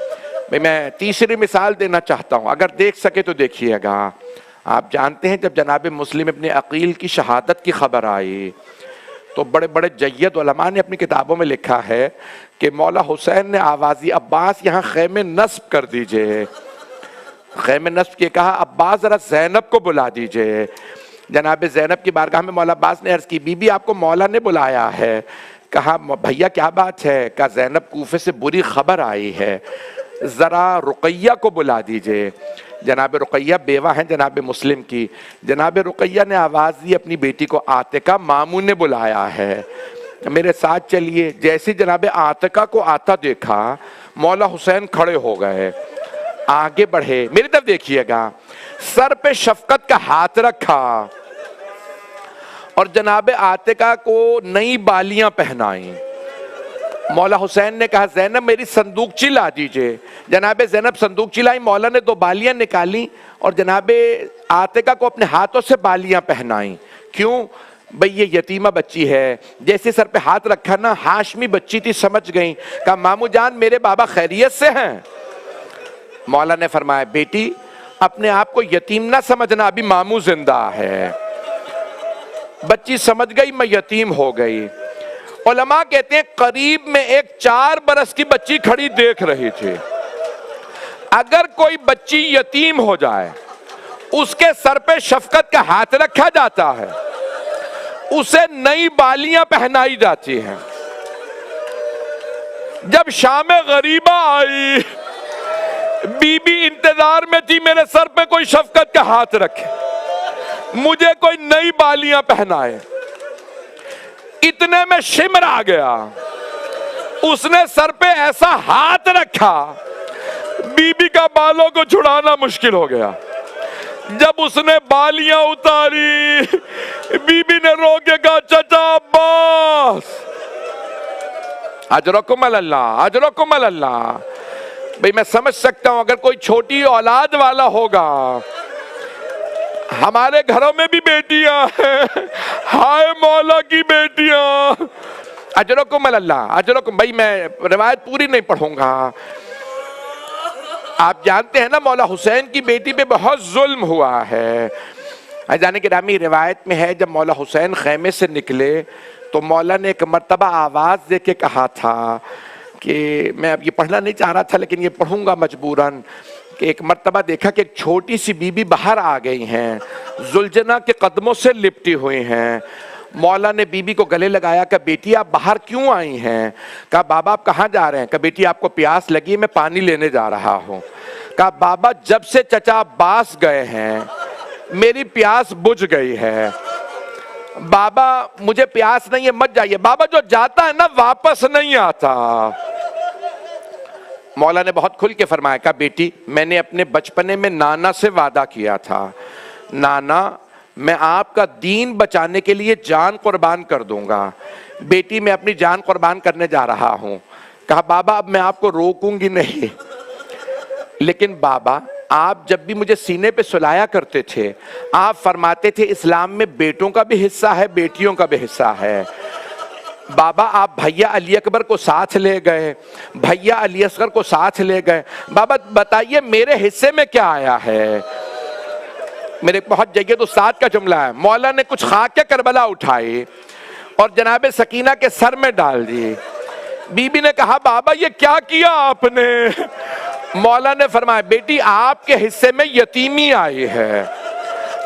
میں تیسری مثال دینا چاہتا ہوں، اگر دیکھ سکے تو دیکھیے گا۔ آپ جانتے ہیں جب جناب مسلم ابن عقیل کی شہادت کی خبر آئی تو بڑے بڑے جید علماء نے اپنی کتابوں میں لکھا ہے کہ مولا حسین نے آوازی عباس یہاں خیمے نصب کر دیجئے، خیمے نصب کے کہا عباس ذرا زینب کو بلا دیجئے۔ جناب زینب کی بارگاہ میں مولا عباس نے عرض کی بی بی آپ کو مولا نے بلایا ہے۔ کہا بھیا کیا بات ہے؟ کہا زینب کوفے سے بری خبر آئی ہے، ذرا رقیہ کو بلا دیجئے۔ جناب رقیہ بیوہ ہیں جناب مسلم کی، جناب رقیہ نے آواز دی اپنی بیٹی کو عاتقہ ماموں نے بلایا ہے، میرے ساتھ چلیے۔ جیسے جناب عاتقہ کو آتا دیکھا مولا حسین کھڑے ہو گئے، آگے بڑھے، میری طرف دیکھیے گا، سر پہ شفقت کا ہاتھ رکھا اور جناب عاتقہ کو نئی بالیاں پہنائیں۔ مولا حسین نے کہا زینب میری صندوقچی لا دیجئے۔ جناب زینب صندوقچی لائی، مولا نے 2 بالیاں نکالی اور جناب عاتقہ کو اپنے ہاتھوں سے بالیاں پہنائیں۔ کیوں؟ بھئی یہ یتیمہ بچی ہے، جیسے سر پہ ہاتھ رکھا نا، ہاشمی بچی تھی، سمجھ گئیں۔ کہا مامو جان میرے بابا خیریت سے ہیں؟ مولا نے فرمایا بیٹی اپنے آپ کو یتیم نہ سمجھنا، ابھی مامو زندہ ہے۔ بچی سمجھ گئی میں یتیم ہو گئی۔ علماء کہتے ہیں قریب میں ایک 4 برس کی بچی کھڑی دیکھ رہی تھی۔ اگر کوئی بچی یتیم ہو جائے اس کے سر پہ شفقت کا ہاتھ رکھا جاتا ہے، اسے نئی بالیاں پہنائی جاتی ہیں۔ جب شام غریبہ آئی بی بی انتظار میں تھی میرے سر پہ کوئی شفقت کا ہاتھ رکھے، مجھے کوئی نئی بالیاں پہنائے۔ اتنے میں شمر آ گیا، اس نے سر پہ ایسا ہاتھ رکھا بی بی کا بالوں کو چھڑانا مشکل ہو گیا۔ جب اس نے بالیاں اتاری بی بی نے رو کے کہا چچا عباس اجرکم اللہ، اجرکم اللہ۔ بھئی میں سمجھ سکتا ہوں اگر کوئی چھوٹی اولاد والا ہوگا، ہمارے گھروں میں بھی بیٹیاں ہیں، ہائے مولا کی بیٹیاں، اجرکم اللہ، اجرکم۔ بھئی میں روایت پوری نہیں پڑھوں گا، آپ جانتے ہیں نا مولا حسین کی بیٹی پہ بہت ظلم ہوا ہے۔ عزیزان گرامی روایت میں ہے جب مولا حسین خیمے سے نکلے تو مولا نے ایک مرتبہ آواز دے کے کہا تھا کہ میں اب یہ پڑھنا نہیں چاہ رہا تھا لیکن یہ پڑھوں گا مجبوراً، کہ ایک مرتبہ دیکھا کہ ایک چھوٹی سی بی بی باہر آ گئی ہیں، زلجنا کے قدموں سے لپٹی ہوئی ہیں۔ مولا نے بی بی کو گلے لگایا کہ بیٹی آپ باہر کیوں آئی ہیں؟ کہا بابا آپ کہاں جا رہے ہیں؟ کہا بیٹی آپ کو پیاس لگی میں پانی لینے جا رہا ہوں۔ کہا بابا جب سے چچا عباس گئے ہیں میری پیاس بجھ گئی ہے، بابا مجھے پیاس نہیں ہے مت جائیے، بابا جو جاتا ہے نا واپس نہیں آتا۔ مولا نے بہت کھل کے فرمایا، کہا بیٹی میں نے اپنے بچپنے میں نانا سے وعدہ کیا تھا، نانا میں آپ کا دین بچانے کے لیے جان قربان کر دوں گا، بیٹی میں اپنی جان قربان کرنے جا رہا ہوں۔ کہا بابا اب میں آپ کو روکوں گی نہیں، لیکن بابا آپ جب بھی مجھے سینے پہ سلایا کرتے تھے آپ فرماتے تھے اسلام میں بیٹوں کا بھی حصہ ہے بیٹیوں کا بھی حصہ ہے۔ بابا آپ بھیا علی اکبر کو ساتھ لے گئے، بھیا علی اصغر کو ساتھ لے گئے، بابا بتائیے میرے حصے میں کیا آیا ہے؟ میرے بہت جید استاد کا جملہ ہے، مولا نے کچھ خاک کربلا اٹھائی اور جناب سکینہ کے سر میں ڈال دی۔ بی بی نے کہا بابا یہ کیا کیا آپ نے؟ مولا نے فرمایا بیٹی آپ کے حصے میں یتیمی آئی ہے،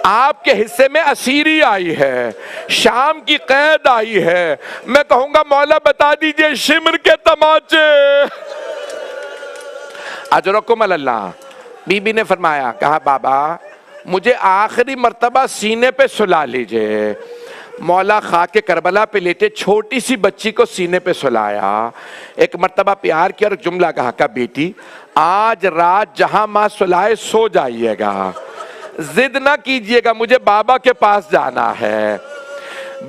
آپ کے حصے میں اسیری آئی ہے، شام کی قید آئی ہے، میں کہوں گا مولا بتا دیجئے شمر کے تماچے۔ اجرکم اللہ۔ بی بی نے فرمایا، کہا بابا مجھے آخری مرتبہ سینے پہ سلا لیجئے۔ مولا خاک کربلا پہ لیٹے چھوٹی سی بچی کو سینے پہ سلایا، ایک مرتبہ پیار کیا اور جملہ کہا، کہا بیٹی آج رات جہاں ماں سلائے سو جائیے گا، ضد نہ کیجئے گا مجھے بابا کے پاس جانا ہے،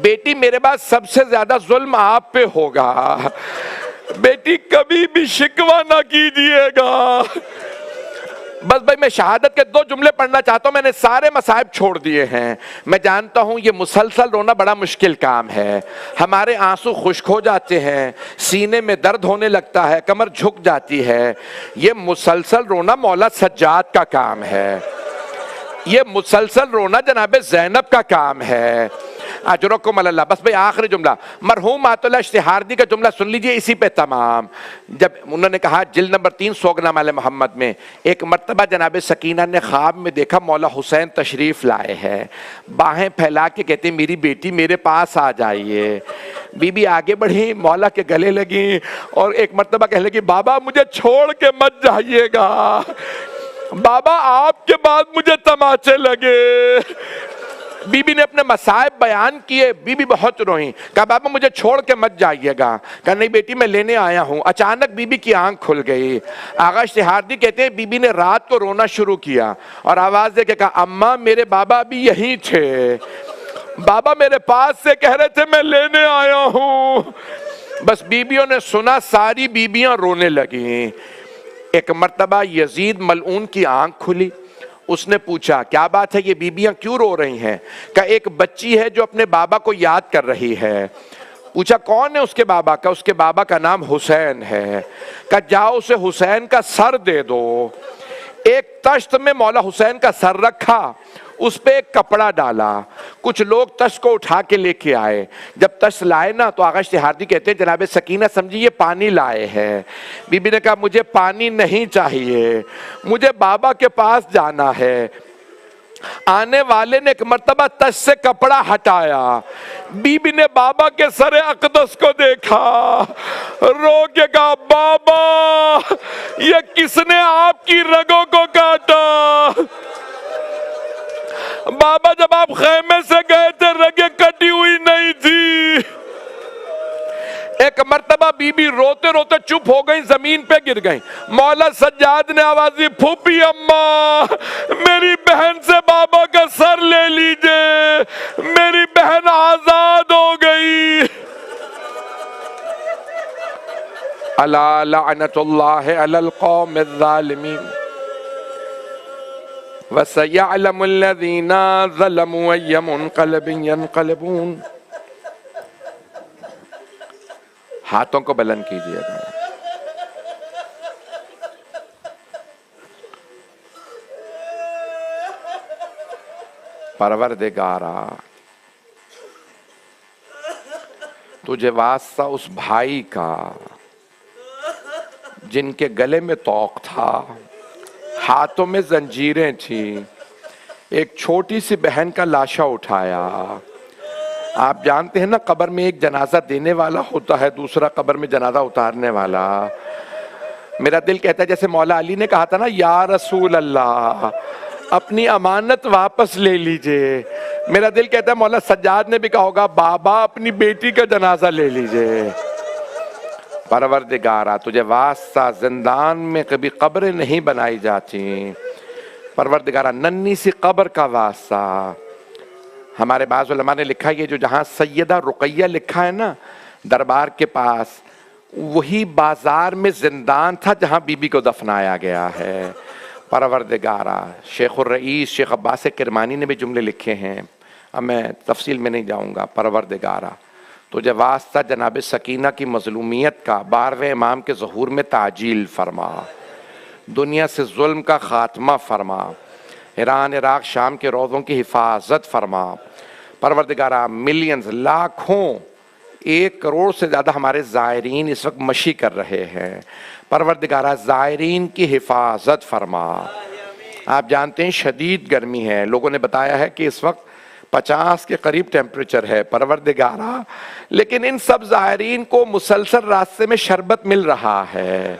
بیٹی میرے بعد سب سے زیادہ ظلم آپ پہ ہوگا، بیٹی کبھی بھی شکوہ نہ کیجئے گا۔ بس بھائی میں شہادت کے 2 جملے پڑھنا چاہتا ہوں، میں نے سارے مصائب چھوڑ دیے ہیں۔ میں جانتا ہوں یہ مسلسل رونا بڑا مشکل کام ہے، ہمارے آنسو خشک ہو جاتے ہیں، سینے میں درد ہونے لگتا ہے، کمر جھک جاتی ہے۔ یہ مسلسل رونا مولا سجاد کا کام ہے، یہ مسلسل رونا جناب زینب کا کام ہے۔ اجرکم اللہ۔ بس بھئی آخری جملہ مرحوم آیت اللہ اشتہاردی کا جملہ سن لیجئے اسی پہ تمام۔ جب انہوں نے کہا جلد نمبر 3 سوگنامہ آل محمد میں، ایک مرتبہ جناب سکینہ نے خواب میں دیکھا مولا حسین تشریف لائے ہیں، باہیں پھیلا کے کہتے ہیں میری بیٹی میرے پاس آ جائیے۔ بی بی آگے بڑھی، مولا کے گلے لگیں اور ایک مرتبہ کہنے لگی بابا مجھے چھوڑ کے مت جائیے گا، بابا آپ کے بعد مجھے تماچے لگے۔ بی بی نے اپنے مصائب بیان کیے، بی بی بہت روئیں، کہا بابا مجھے چھوڑ کے مت جائیے گا، کہا نہیں بیٹی میں لینے آیا ہوں۔ اچانک بی بی کی آنکھ کھل گئی۔ آغا اشتہاردی کہتے ہیں بی بی نے رات کو رونا شروع کیا اور آواز دے کے کہا اماں میرے بابا ابھی یہیں تھے، بابا میرے پاس سے کہہ رہے تھے میں لینے آیا ہوں۔ بس بیویوں نے سنا، ساری بیویاں رونے لگیں۔ ایک مرتبہ یزید ملعون کی آنکھ کھلی، اس نے پوچھا کیا بات ہے یہ بیویاں کیوں رو رہی ہیں؟ کہ ایک بچی ہے جو اپنے بابا کو یاد کر رہی ہے۔ پوچھا کون ہے اس کے بابا؟ کہ اس کے بابا کا نام حسین ہے۔ کہ جاؤ اسے حسین کا سر دے دو۔ ایک تشت میں مولا حسین کا سر رکھا، اس پہ ایک کپڑا ڈالا، کچھ لوگ تشت کو اٹھا کے لے کے آئے۔ جب تشت لائے نا تو آغا اشتہاردی کہتے ہیں جناب سکینہ سمجھی یہ پانی لائے ہیں۔ بی بی نے کہا مجھے پانی نہیں چاہیے، مجھے بابا کے پاس جانا ہے۔ آنے والے نے ایک مرتبہ تشت سے کپڑا ہٹایا، بی بی نے بابا کے سر اقدس کو دیکھا، رو کے کہا بابا یہ کس نے آپ کی رگوں کو کاٹا؟ بابا جب آپ خیمے سے گئے تھے رگیں کٹی ہوئی نہیں تھی۔ ایک مرتبہ بی بی روتے روتے چپ ہو گئی، زمین پہ گر گئی۔ مولا سجاد نے آواز دی پھوپھی اماں میری بہن سے بابا کا سر لے لیجئے، میری بہن آزاد ہو گئی۔ الا لعنت اللہ علی القوم الظالمین وَسَيَعْلَمُ الَّذِينَ ظَلَمُوا أَيَّ مُنْقَلَبٍ يَنْقَلِبُونَ۔ ہاتھوں کو بلند کیجئے گا۔ پروردگارا تجھے واسطہ اس بھائی کا جن کے گلے میں طوق تھا، ہاتھوں میں زنجیریں تھیں، ایک چھوٹی سی بہن کا لاشا اٹھایا۔ آپ جانتے ہیں نا قبر میں ایک جنازہ دینے والا ہوتا ہے، دوسرا قبر میں جنازہ اتارنے والا۔ میرا دل کہتا ہے جیسے مولا علی نے کہا تھا نا یا رسول اللہ اپنی امانت واپس لے لیجئے، میرا دل کہتا ہے مولا سجاد نے بھی کہا ہوگا بابا اپنی بیٹی کا جنازہ لے لیجئے۔ پروردگارا تجھے واسطہ زندان میں کبھی قبریں نہیں بنائی جاتی، پروردگارا ننھی سی قبر کا واسطہ۔ ہمارے بعض علماء نے لکھا یہ جو جہاں سیدہ رقیہ لکھا ہے نا دربار کے پاس، وہی بازار میں زندان تھا جہاں بی بی کو دفنایا گیا ہے۔ پروردگارا شیخ الرئیس شیخ عباس کرمانی نے بھی جملے لکھے ہیں، اب میں تفصیل میں نہیں جاؤں گا۔ پروردگارا تجھے واسطہ جناب سکینہ کی مظلومیت کا 12ویں امام کے ظہور میں تعجیل فرما، دنیا سے ظلم کا خاتمہ فرما، ایران عراق شام کے روضوں کی حفاظت فرما۔ پروردگارہ ملینز لاکھوں 1 کروڑ سے زیادہ ہمارے زائرین اس وقت مشی کر رہے ہیں، پروردگارہ زائرین کی حفاظت فرما۔ آپ جانتے ہیں شدید گرمی ہے، لوگوں نے بتایا ہے کہ اس وقت 50 کے قریب ٹیمپریچر ہے پروردگارہ، لیکن ان سب زائرین کو مسلسل راستے میں شربت مل رہا ہے۔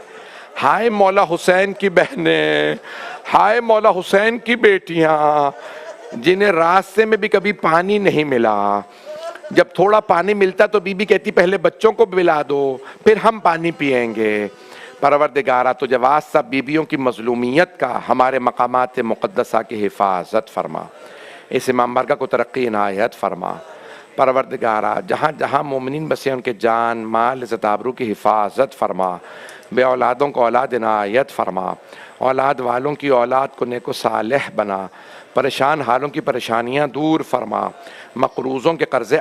ہائے مولا حسین کی بہنیں، ہائے مولا حسین کی بیٹیاں جنہیں راستے میں بھی کبھی پانی نہیں ملا، جب تھوڑا پانی ملتا تو بی بی کہتی پہلے بچوں کو پلا دو پھر ہم پانی پئیں گے۔ پروردگارہ تجھے واسطہ بیویوں کی مظلومیت کا ہمارے مقامات مقدسہ کی حفاظت فرما، اس امام برگہ کو ترقی عنایت فرما۔ پروردگارہ جہاں جہاں مومنین بسے ان کے جان مال عزت آبرو کی حفاظت فرما، بے اولادوں کو اولاد عنایت فرما، اولاد والوں کی اولاد کو نیک و صالح بنا، پریشان حالوں کی پریشانیاں دور فرما، مقروضوں کے قرضے